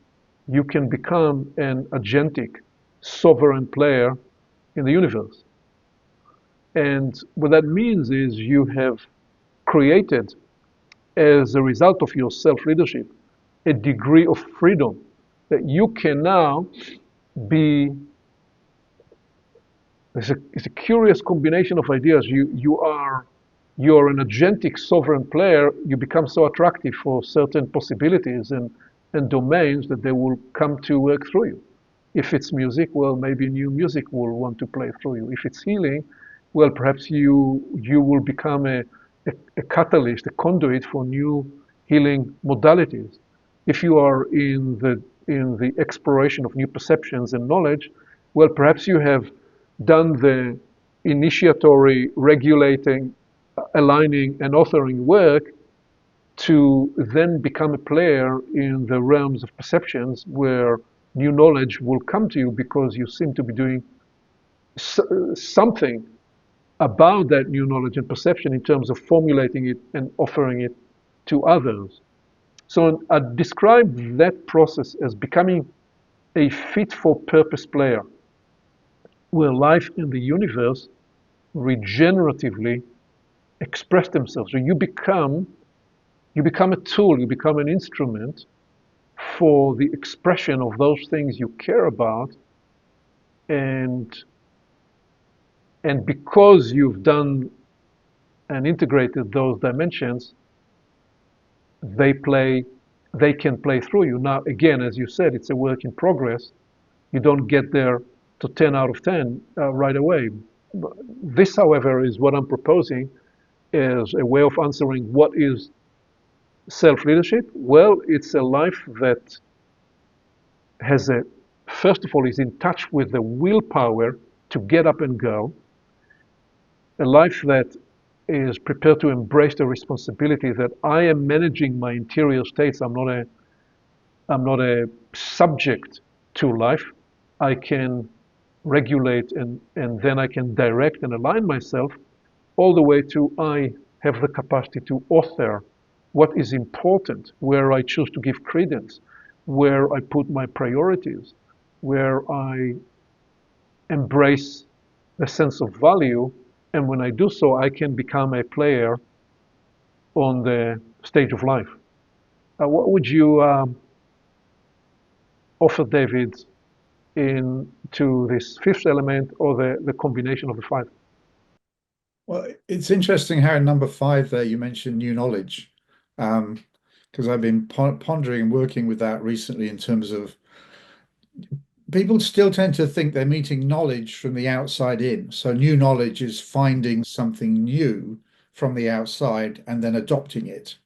S1: you can become an agentic, sovereign player in the universe. And what that means is you have created, as a result of your self-leadership, a degree of freedom that you can now be. It's a curious combination of ideas. You're an agentic sovereign player. You become so attractive for certain possibilities and domains that they will come to work through you. If it's music, well, maybe new music will want to play through you. If it's healing, well, perhaps you will become a catalyst, a conduit for new healing modalities. If you are in the in the exploration of new perceptions and knowledge, well, perhaps you have done the initiatory, regulating, aligning, and authoring work to then become a player in the realms of perceptions where new knowledge will come to you because you seem to be doing something about that new knowledge and perception in terms of formulating it and offering it to others. So I describe that process as becoming a fit for purpose player, where life and the universe regeneratively express themselves. So you become a tool, you become an instrument for the expression of those things you care about, and because you've done and integrated those dimensions, they play they can play through you. Now again, as you said, it's a work in progress. You don't get there to 10 out of 10 right away. This, however, is what I'm proposing as a way of answering what is self-leadership. Well, it's a life that has a, first of all, is in touch with the willpower to get up and go, a life that is prepared to embrace the responsibility that I am managing my interior states. I'm not a subject to life. I can regulate and then I can direct and align myself all the way to I have the capacity to author what is important, where I choose to give credence, where I put my priorities, where I embrace the sense of value. And when I do so, I can become a player on the stage of life. What would you offer, David, into this fifth element or the combination of the five?
S2: Well, it's interesting how in number 5 there you mentioned new knowledge, because I've been pondering and working with that recently in terms of people still tend to think they're meeting knowledge from the outside in. So new knowledge is finding something new from the outside and then adopting it.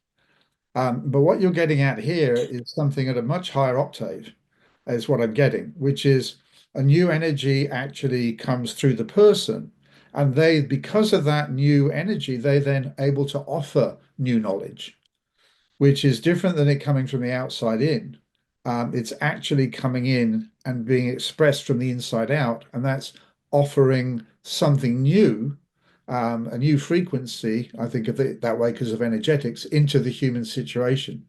S2: But what you're getting at here is something at a much higher octave, is what I'm getting, which is a new energy actually comes through the person. And they, because of that new energy, they then able to offer new knowledge, which is different than it coming from the outside in. It's actually coming in and being expressed from the inside out, and that's offering something new, a new frequency, I think of it that way because of energetics, into the human situation.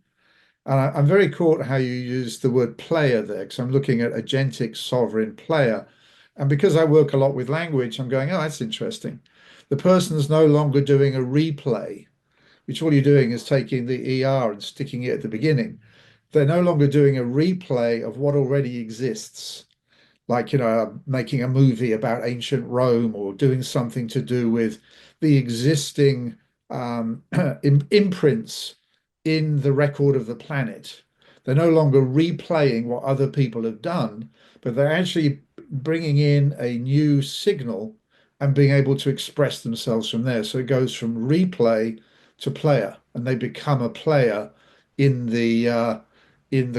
S2: And I'm very caught how you use the word player there, because I'm looking at agentic sovereign player. And because I work a lot with language, I'm going, oh, that's interesting. The person's no longer doing a replay, which all you're doing is taking the ER and sticking it at the beginning. They're no longer doing a replay of what already exists, like, making a movie about ancient Rome or doing something to do with the existing imprints in the record of the planet. They're no longer replaying what other people have done, but they're actually bringing in a new signal and being able to express themselves from there. So it goes from replay to player, and they become a player in the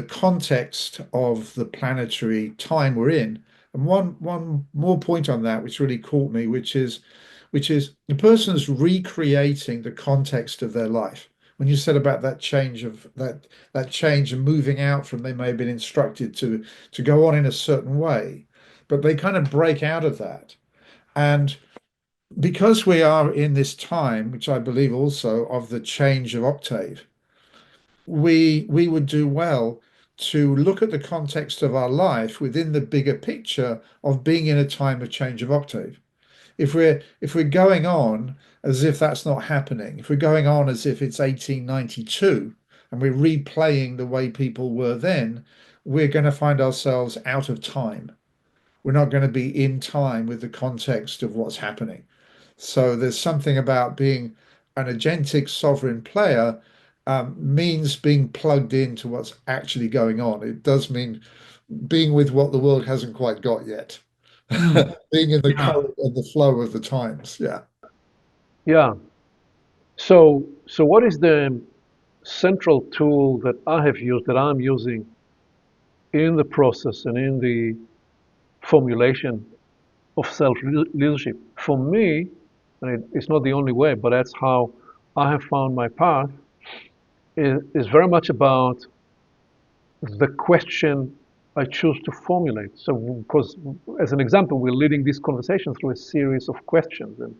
S2: context of the planetary time we're in. And one more point on that, which really caught me, which is the person's recreating the context of their life. When you said about that change of that change and moving out from, they may have been instructed to go on in a certain way, but they kind of break out of that. And because we are in this time, which I believe also of the change of octave, we would do well to look at the context of our life within the bigger picture of being in a time of change of octave. If we're going on as if that's not happening, if we're going on as if it's 1892 and we're replaying the way people were then, we're going to find ourselves out of time. We're not going to be in time with the context of what's happening. So there's something about being an agentic sovereign player, means being plugged into what's actually going on. It does mean being with what the world hasn't quite got yet, being in the
S3: Yeah.
S2: current and the flow of the times. Yeah.
S1: Yeah. So what is the central tool that I have used, that I'm using in the process and in the formulation of self-leadership. For me, and it's not the only way, but that's how I have found my path, is very much about the question I choose to formulate. So, because as an example, we're leading this conversation through a series of questions. And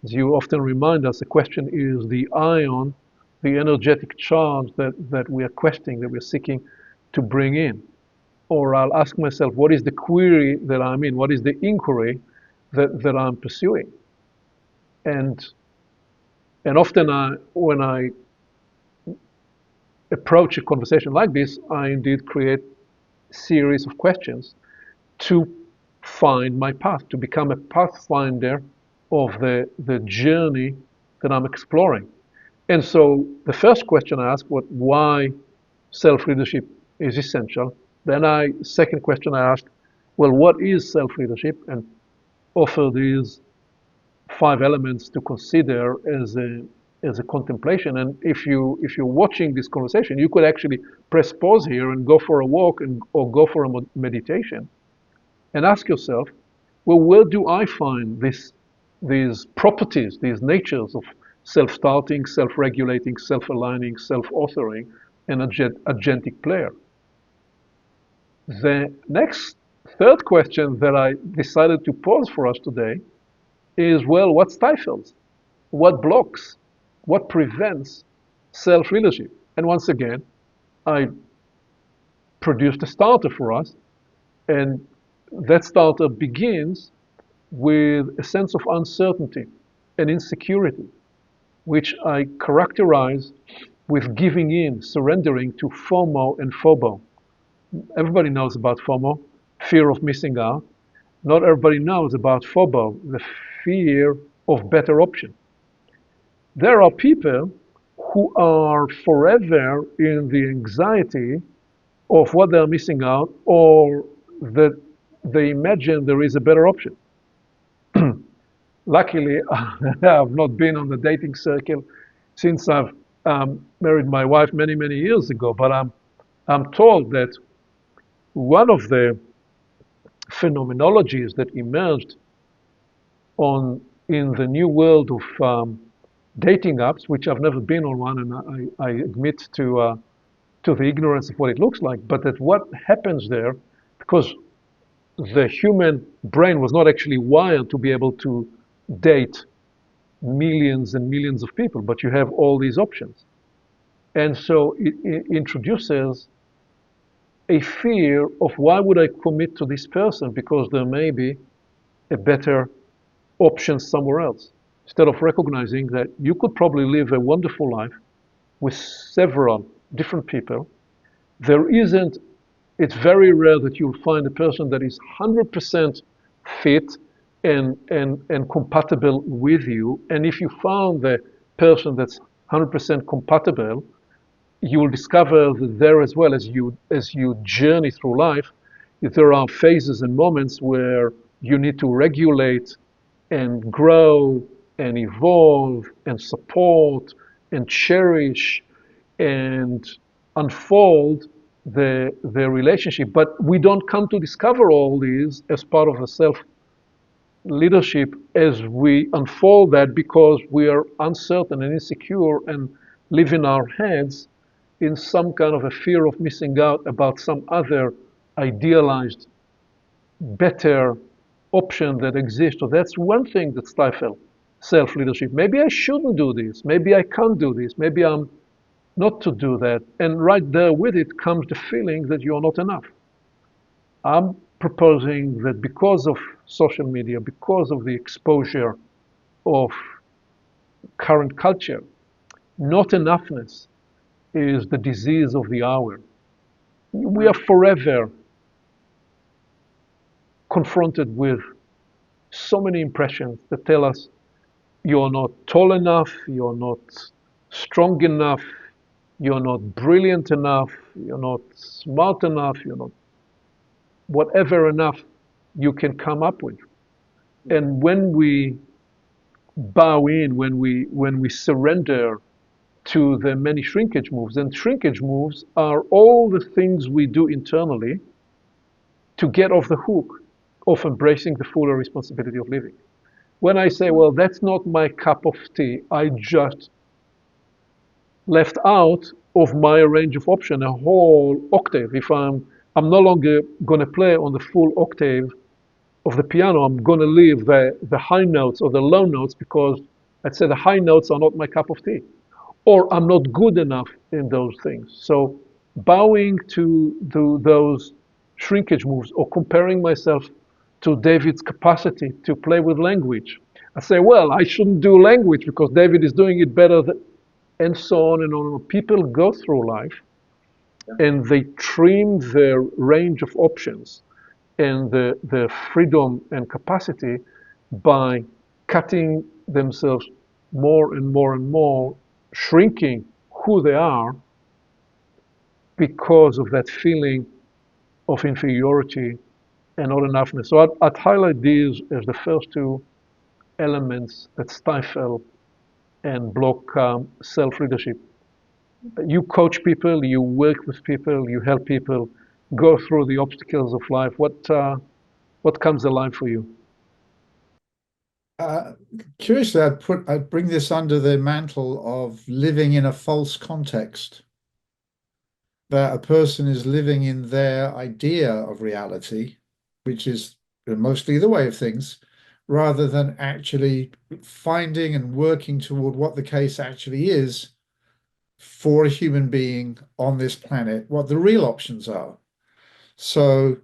S1: as you often remind us, the question is the ion, the energetic charge that we are questioning, that we're seeking to bring in. Or I'll ask myself, what is the query that I'm in? What is the inquiry that I'm pursuing? And often when I approach a conversation like this, I indeed create a series of questions to find my path, to become a pathfinder of the journey that I'm exploring. And so the first question I ask, why self-leadership is essential. Then second question I asked, well, what is self-leadership? And offer these 5 elements to consider as a contemplation. And if you're watching this conversation, you could actually press pause here and go for a walk or go for a meditation and ask yourself, well, where do I find these properties, these natures of self-starting, self-regulating, self-aligning, self-authoring, and agentic player? The next third question that I decided to pose for us today is, well, what stifles? What blocks? What prevents self-leadership? And once again, I produced a starter for us, and that starter begins with a sense of uncertainty and insecurity, which I characterize with giving in, surrendering to FOMO and FOBO. Everybody knows about FOMO, fear of missing out. Not everybody knows about FOBO, the fear of better option. There are people who are forever in the anxiety of what they're missing out, or that they imagine there is a better option. Luckily, I've not been on the dating circle since I've married my wife many, many years ago, but I'm told that one of the phenomenologies that emerged in the new world of dating apps, which I've never been on one, and I admit to the ignorance of what it looks like, but that what happens there, because the human brain was not actually wired to be able to date millions and millions of people, but you have all these options. And so it introduces a fear of, why would I commit to this person because there may be a better option somewhere else, instead of recognizing that you could probably live a wonderful life with several different people. It's very rare that you'll find a person that is 100% fit and compatible with you. And if you found the person that's 100% compatible, you will discover that there, as well as you journey through life, there are phases and moments where you need to regulate and grow and evolve and support and cherish and unfold the relationship. But we don't come to discover all these as part of the self leadership as we unfold that, because we are uncertain and insecure and live in our heads in some kind of a fear of missing out about some other idealized, better option that exists. So that's one thing that stifles self-leadership. Maybe I shouldn't do this. Maybe I can't do this. Maybe I'm not to do that. And right there with it comes the feeling that you're not enough. I'm proposing that because of social media, because of the exposure of current culture, not enoughness is the disease of the hour. We are forever confronted with so many impressions that tell us you're not tall enough, you're not strong enough, you're not brilliant enough, you're not smart enough, you're not whatever enough you can come up with. And when we bow in, when we surrender to the many shrinkage moves. And shrinkage moves are all the things we do internally to get off the hook of embracing the fuller responsibility of living. When I say, well, that's not my cup of tea, I just left out of my range of option a whole octave. If I'm no longer going to play on the full octave of the piano, I'm going to leave the high notes or the low notes because let's say the high notes are not my cup of tea, or I'm not good enough in those things. So bowing to those shrinkage moves or comparing myself to David's capacity to play with language. I say, well, I shouldn't do language because David is doing it better, and so on and on and on. People go through life and they trim their range of options and the freedom and capacity by cutting themselves more and more and more, shrinking who they are because of that feeling of inferiority and not enoughness. So I'd highlight these as the first two elements that stifle and block self-leadership. You coach people, you work with people, you help people go through the obstacles of life. What comes alive for you?
S2: Curiously, I'd bring this under the mantle of living in a false context, that a person is living in their idea of reality, which is mostly the way of things, rather than actually finding and working toward what the case actually is for a human being on this planet, what the real options are. So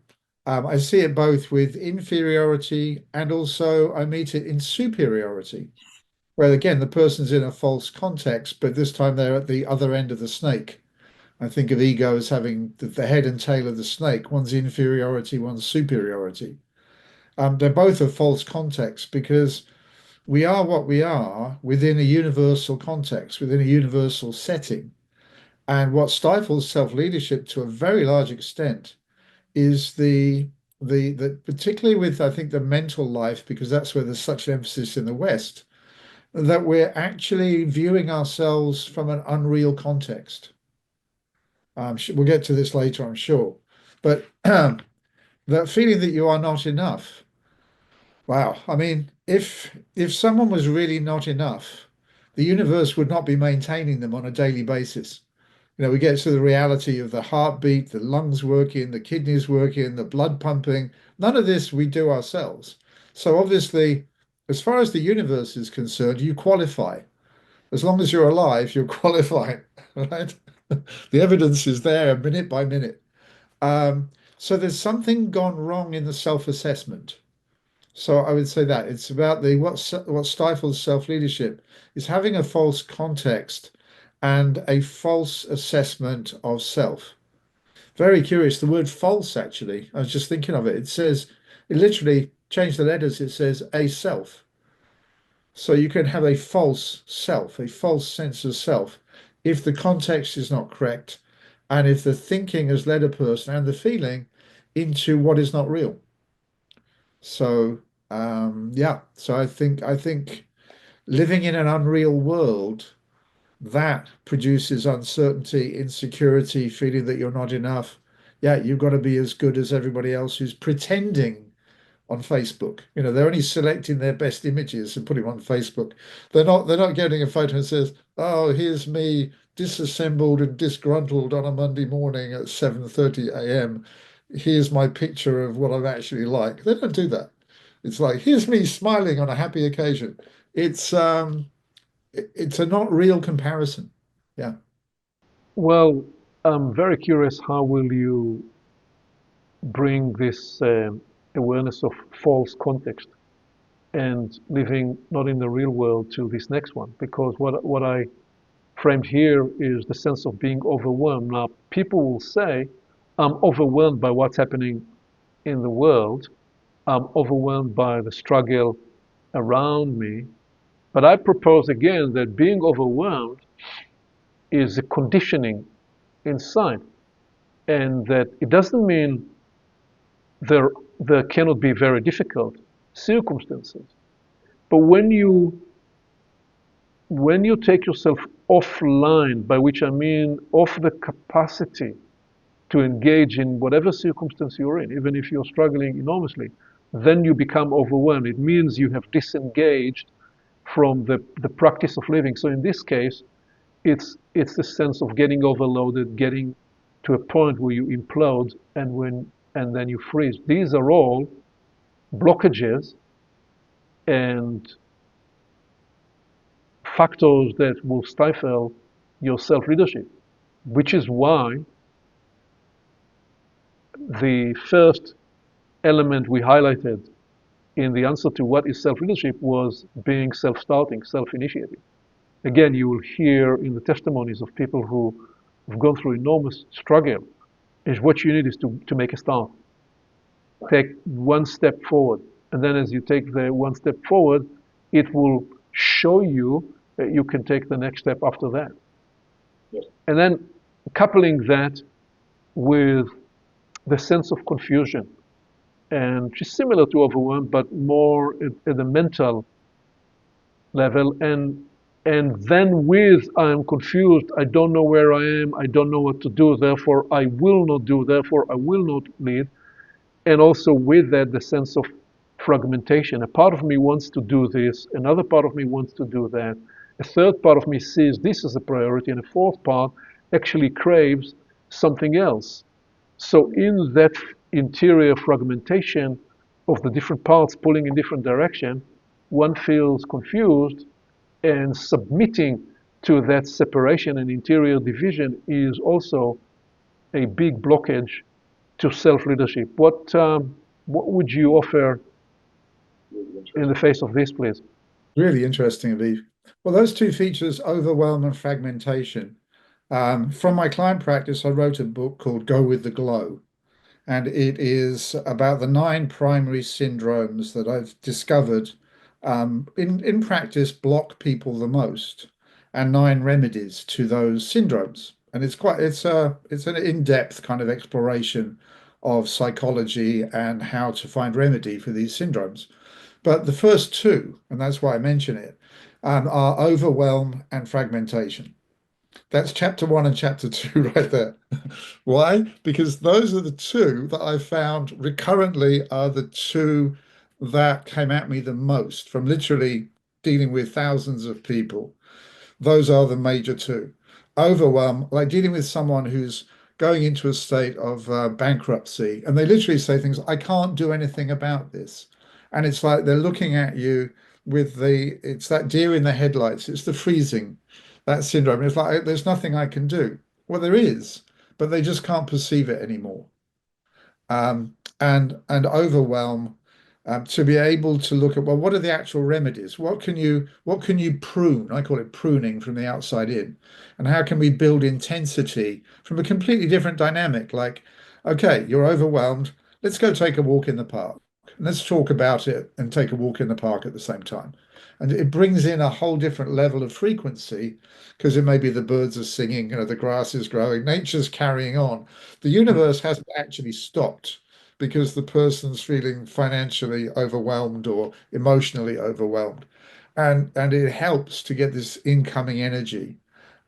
S2: I see it both with inferiority and also I meet it in superiority, where again, the person's in a false context, but this time they're at the other end of the snake. I think of ego as having the head and tail of the snake. One's inferiority, one's superiority. They're both a false context because we are what we are within a universal context, within a universal setting. And what stifles self-leadership to a very large extent is the particularly with I think the mental life, because that's where there's such an emphasis in the West, that we're actually viewing ourselves from an unreal context. We'll get to this later, I'm sure. But that feeling that you are not enough. Wow. I mean, if someone was really not enough, the universe would not be maintaining them on a daily basis. We get to the reality of the heartbeat, the lungs working, the kidneys working, the blood pumping. None of this we do ourselves. So obviously, as far as the universe is concerned, you qualify. As long as you're alive, you're qualifying, right? The evidence is there minute by minute. So there's something gone wrong in the self-assessment. So I would say that it's about what stifles self-leadership is having a false context and a false assessment of self. Very curious. The word false, actually, I was just thinking of it. It literally changed the letters. It says a self. So you can have a false self, a false sense of self, if the context is not correct and if the thinking has led a person and the feeling into what is not real. So yeah, so I think living in an unreal world that produces uncertainty, insecurity, feeling that you're not enough. Yeah, you've got to be as good as everybody else who's pretending on Facebook. They're only selecting their best images and putting them on Facebook. They're not getting a photo and says, "Oh, here's me disassembled and disgruntled on a Monday morning at 7:30 a.m. Here's my picture of what I'm actually like." They don't do that. It's like, here's me smiling on a happy occasion. It's a not real comparison. Yeah.
S1: Well, I'm very curious how will you bring this awareness of false context and living not in the real world to this next one? Because what I framed here is the sense of being overwhelmed. Now, people will say, I'm overwhelmed by what's happening in the world. I'm overwhelmed by the struggle around me. But I propose again that being overwhelmed is a conditioning inside, and that it doesn't mean there cannot be very difficult circumstances. But when you take yourself offline, by which I mean off the capacity to engage in whatever circumstance you're in, even if you're struggling enormously, then you become overwhelmed. It means you have disengaged from the practice of living. So in this case, it's the sense of getting overloaded, getting to a point where you implode and then you freeze. These are all blockages and factors that will stifle your self-leadership, which is why the first element we highlighted in the answer to what is self-leadership was being self-starting, self-initiating. Again, you will hear in the testimonies of people who have gone through enormous struggle, is what you need is to make a start. Take one step forward. And then as you take the one step forward, it will show you that you can take the next step after that.
S4: Yes.
S1: And then coupling that with the sense of confusion, and which is similar to overwhelm, but more at the mental level. And then with I am confused, I don't know where I am, I don't know what to do, therefore I will not do, therefore I will not lead. And also with that, the sense of fragmentation. A part of me wants to do this, another part of me wants to do that. A third part of me sees this as a priority, and a fourth part actually craves something else. So in that interior fragmentation of the different parts pulling in different direction, one feels confused, and submitting to that separation and interior division is also a big blockage to self-leadership. What would you offer in the face of this, please?
S2: Really interesting, Aviv. Well, those two features, overwhelm and fragmentation. From my client practice, I wrote a book called Go with the Glow, and it is about the 9 primary syndromes that I've discovered in practice block people the most, and 9 remedies to those syndromes. And it's an in-depth kind of exploration of psychology and how to find remedy for these syndromes. But the first two, and that's why I mention it, are overwhelm and fragmentation. That's chapter 1 and chapter 2 right there. Why? Because those are the two that I found recurrently are the two that came at me the most from literally dealing with thousands of people. Those are the major two. Overwhelm, like dealing with someone who's going into a state of bankruptcy, and they literally say things, I can't do anything about this. And it's like they're looking at you with it's that deer in the headlights, it's the freezing, that syndrome. It's like there's nothing I can do. Well, there is, but they just can't perceive it anymore. And overwhelm, to be able to look at, well, what are the actual remedies? What can you prune? I call it pruning from the outside in. And how can we build intensity from a completely different dynamic? Like, okay, you're overwhelmed. Let's go take a walk in the park. And let's talk about it and take a walk in the park at the same time. And it brings in a whole different level of frequency because it may be the birds are singing, the grass is growing, nature's carrying on. The universe hasn't actually stopped because the person's feeling financially overwhelmed or emotionally overwhelmed. And it helps to get this incoming energy.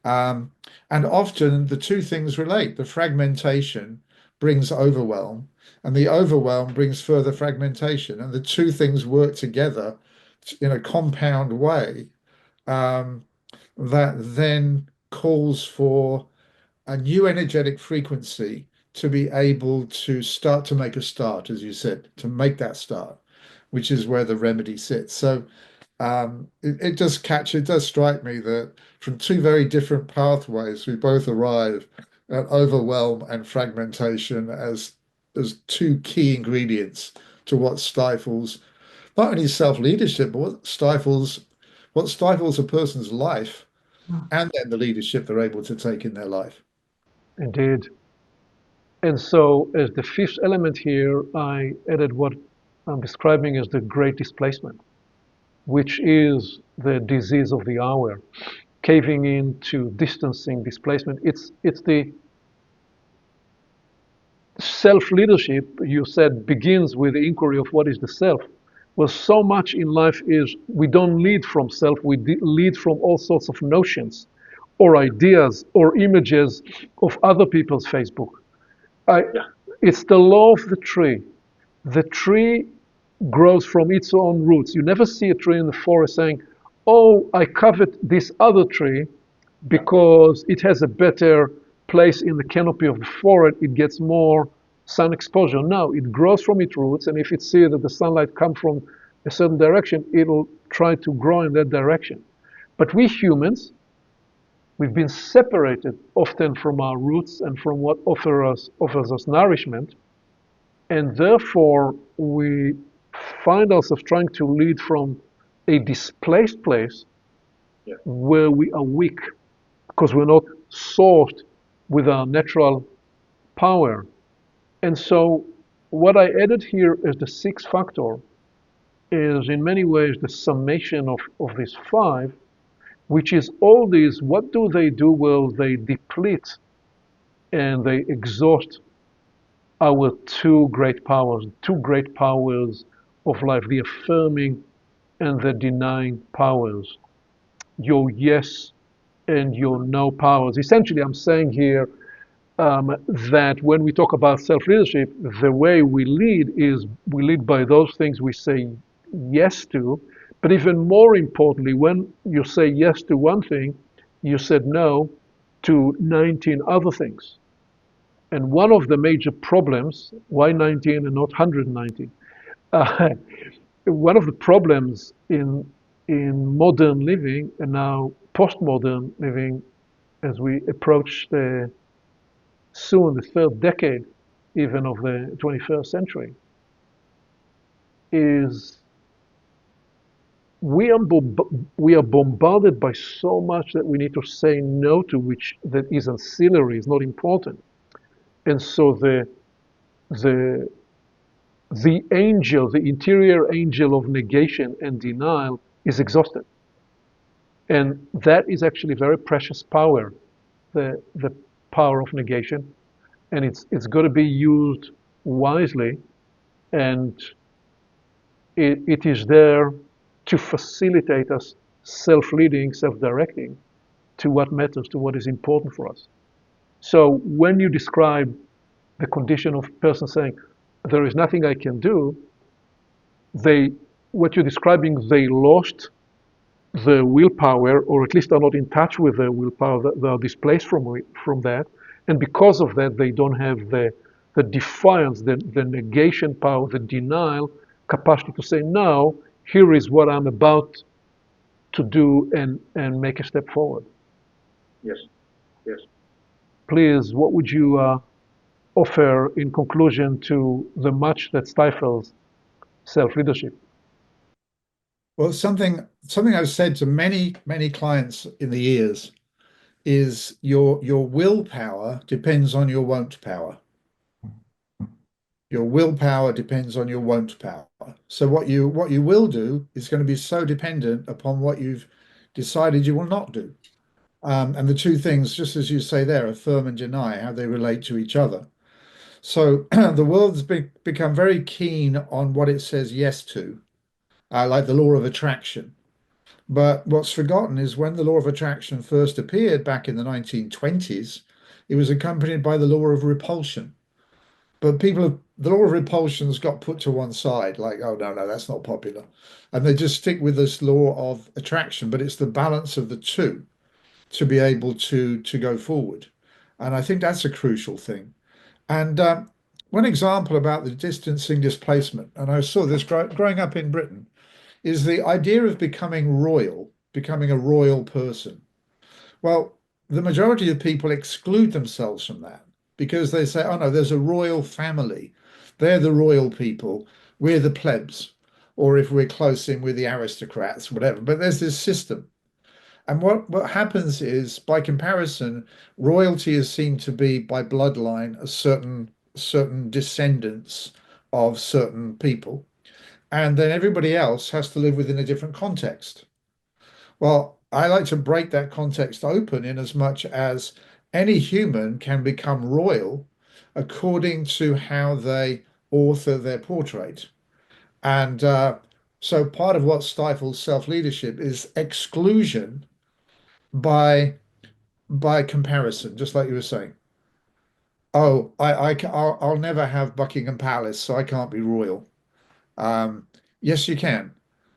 S2: And often the two things relate. The fragmentation brings overwhelm, and the overwhelm brings further fragmentation. And the two things work together in a compound way that then calls for a new energetic frequency to be able to start to make a start, as you said, to make that start, which is where the remedy sits. So it does strike me that from two very different pathways, we both arrive at overwhelm and fragmentation as two key ingredients to what stifles not only self-leadership, but what stifles a person's life and then the leadership they're able to take in their life.
S1: Indeed. And so as the fifth element here, I added what I'm describing as the great displacement, which is the disease of the hour, caving into distancing, displacement. It's the self-leadership, you said, begins with the inquiry of what is the self. Well, so much in life is we don't lead from self, we lead from all sorts of notions or ideas or images of other people's Facebook. I, it's the law of the tree. The tree grows from its own roots. You never see a tree in the forest saying, "Oh, I covet this other tree because it has a better place in the canopy of the forest. It gets more sun exposure." No, it grows from its roots, and if it sees that the sunlight comes from a certain direction, it'll try to grow in that direction. But we humans, we've been separated often from our roots and from what offers us nourishment, and therefore we find ourselves trying to lead from a displaced place where we are weak because we're not sourced with our natural power. And so what I added here as the sixth factor is in many ways the summation of these five, which is all these, what do they do? Well, they deplete and they exhaust our two great powers of life, the affirming and the denying powers, your yes and your no powers. Essentially, I'm saying here that when we talk about self-leadership, the way we lead is we lead by those things we say yes to, but even more importantly, when you say yes to one thing, you said no to 19 other things. And one of the major problems, why 19 and not 119? One of the problems in modern living and now postmodern living, as we approach soon the third decade even of the 21st century, is we are bombarded by so much that we need to say no to, which that is ancillary, is not important. And so the angel, the interior angel of negation and denial is exhausted. And that is actually very precious power, the power of negation. And it's got to be used wisely, and it is there to facilitate us self-leading, self-directing to what matters, to what is important for us. So when you describe the condition of a person saying, there is nothing I can do, what you're describing, they lost the willpower, or at least are not in touch with the willpower, they are displaced from that. And because of that, they don't have the defiance, the negation power, the denial capacity to say, no, here is what I'm about to do, and make a step forward.
S4: Yes, yes.
S1: Please, what would you offer in conclusion to the much that stifles self-leadership?
S2: Well, something I've said to many clients in the years is your willpower depends on your won't power. Your willpower depends on your won't power. So what you will do is going to be so dependent upon what you've decided you will not do. And the two things, just as you say there, affirm and deny, how they relate to each other. So the world's become very keen on what it says yes to, like the law of attraction. But what's forgotten is when the law of attraction first appeared back in the 1920s, it was accompanied by the law of repulsion. But the law of repulsion's got put to one side, like, oh, no, that's not popular. And they just stick with this law of attraction, but it's the balance of the two to be able to go forward. And I think that's a crucial thing. And one example about the distancing displacement, and I saw this growing up in Britain, is the idea of becoming a royal person. Well, the majority of people exclude themselves from that because they say, oh no, there's a royal family. They're the royal people. We're the plebs. Or if we're close in, we're the aristocrats, whatever. But there's this system. And what happens is, by comparison, royalty is seen to be by bloodline a certain descendants of certain people. And then everybody else has to live within a different context. Well, I like to break that context open in as much as any human can become royal according to how they author their portrait. And so part of what stifles self-leadership is exclusion by by comparison, just like you were saying. Oh, I'll never have Buckingham Palace, so I can't be royal. Yes, you can,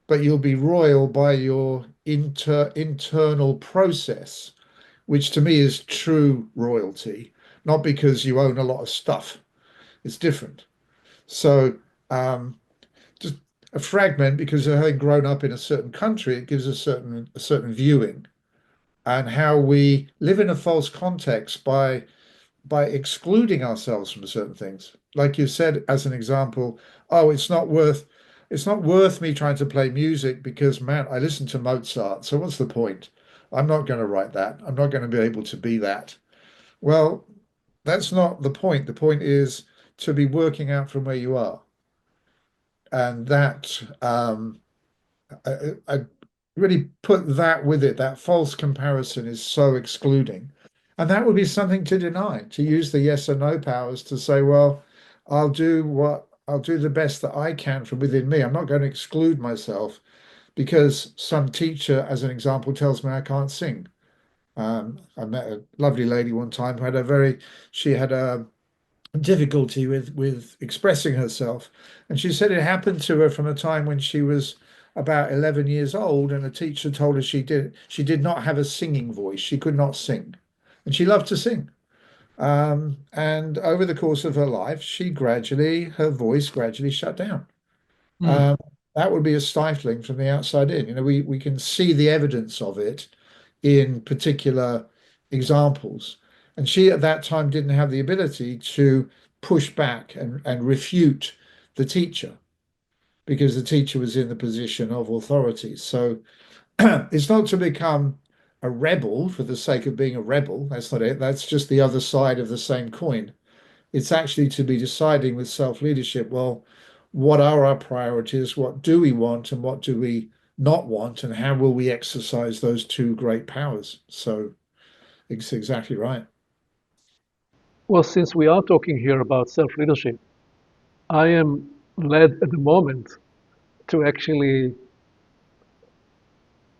S2: but you'll be royal by your internal process, which to me is true royalty, not because you own a lot of stuff. It's different. So, just a fragment, because of having grown up in a certain country, it gives a certain viewing and how we live in a false context by excluding ourselves from certain things. Like you said, as an example, oh, it's not worth me trying to play music because, man, I listen to Mozart. So what's the point? I'm not going to write that. I'm not going to be able to be that. Well, that's not the point. The point is to be working out from where you are. And that I really put that with it. That false comparison is so excluding. And that would be something to deny, to use the yes or no powers to say, well, I'll do the best that I can from within me. I'm not going to exclude myself because some teacher, as an example, tells me I can't sing. I met a lovely lady one time who she had a difficulty with expressing herself, and she said it happened to her from a time when she was about 11 years old, and a teacher told her she did not have a singing voice. She could not sing, and she loved to sing. And over the course of her life, her voice gradually shut down.
S3: Mm.
S2: That would be a stifling from the outside in. You know, we can see the evidence of it in particular examples. And she at that time didn't have the ability to push back and refute the teacher because the teacher was in the position of authority. So it's not to become a rebel for the sake of being a rebel. That's not it. That's just the other side of the same coin. It's actually to be deciding with self-leadership, well, what are our priorities? What do we want and what do we not want? And how will we exercise those two great powers? So it's exactly right.
S1: Well, since we are talking here about self-leadership, I am led at the moment to actually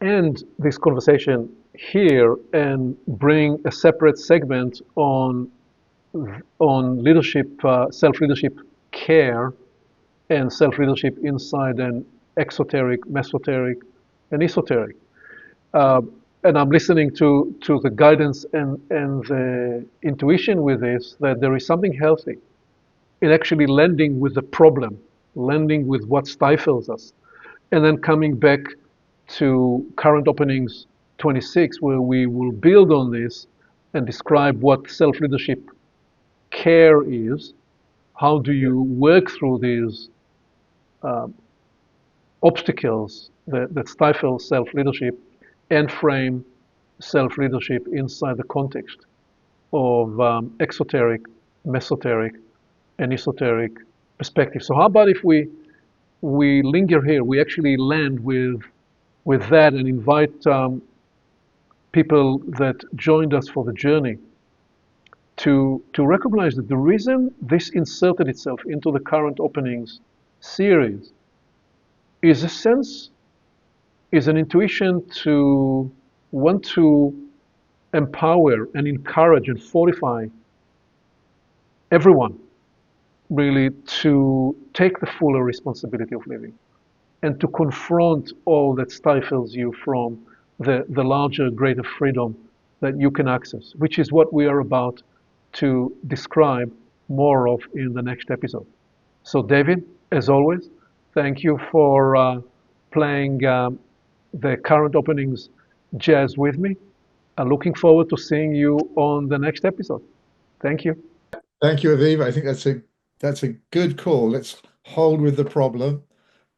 S1: end this conversation here and bring a separate segment on leadership, self-leadership care, and self-leadership inside an exoteric, mesoteric, and esoteric. And I'm listening to the guidance and the intuition with this that there is something healthy in actually landing with the problem, landing with what stifles us, and then coming back to current openings 26, where we will build on this and describe what self-leadership care is. How do you work through these obstacles that stifle self-leadership and frame self-leadership inside the context of exoteric, mesoteric, and esoteric perspective. So how about if we linger here, we actually land with that and invite people that joined us for the journey to recognize that the reason this inserted itself into the current openings series is a sense, is an intuition to want to empower and encourage and fortify everyone really to take the fuller responsibility of living and to confront all that stifles you from the larger, greater freedom that you can access, which is what we are about to describe more of in the next episode. So David, as always, thank you for playing the current openings jazz with me. I'm looking forward to seeing you on the next episode. Thank you.
S2: Thank you, Aviv. I think that's a good call. Let's hold with the problem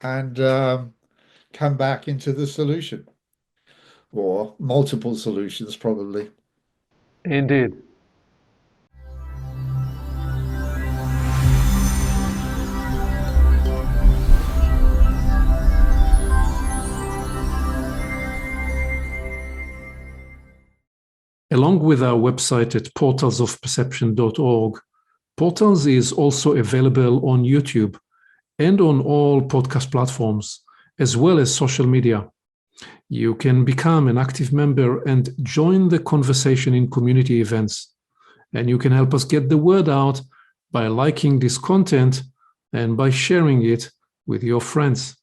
S2: and come back into the solution, or multiple solutions, probably.
S1: Indeed.
S3: Along with our website at portalsofperception.org, Portals is also available on YouTube and on all podcast platforms, as well as social media. You can become an active member and join the conversation in community events. And you can help us get the word out by liking this content and by sharing it with your friends.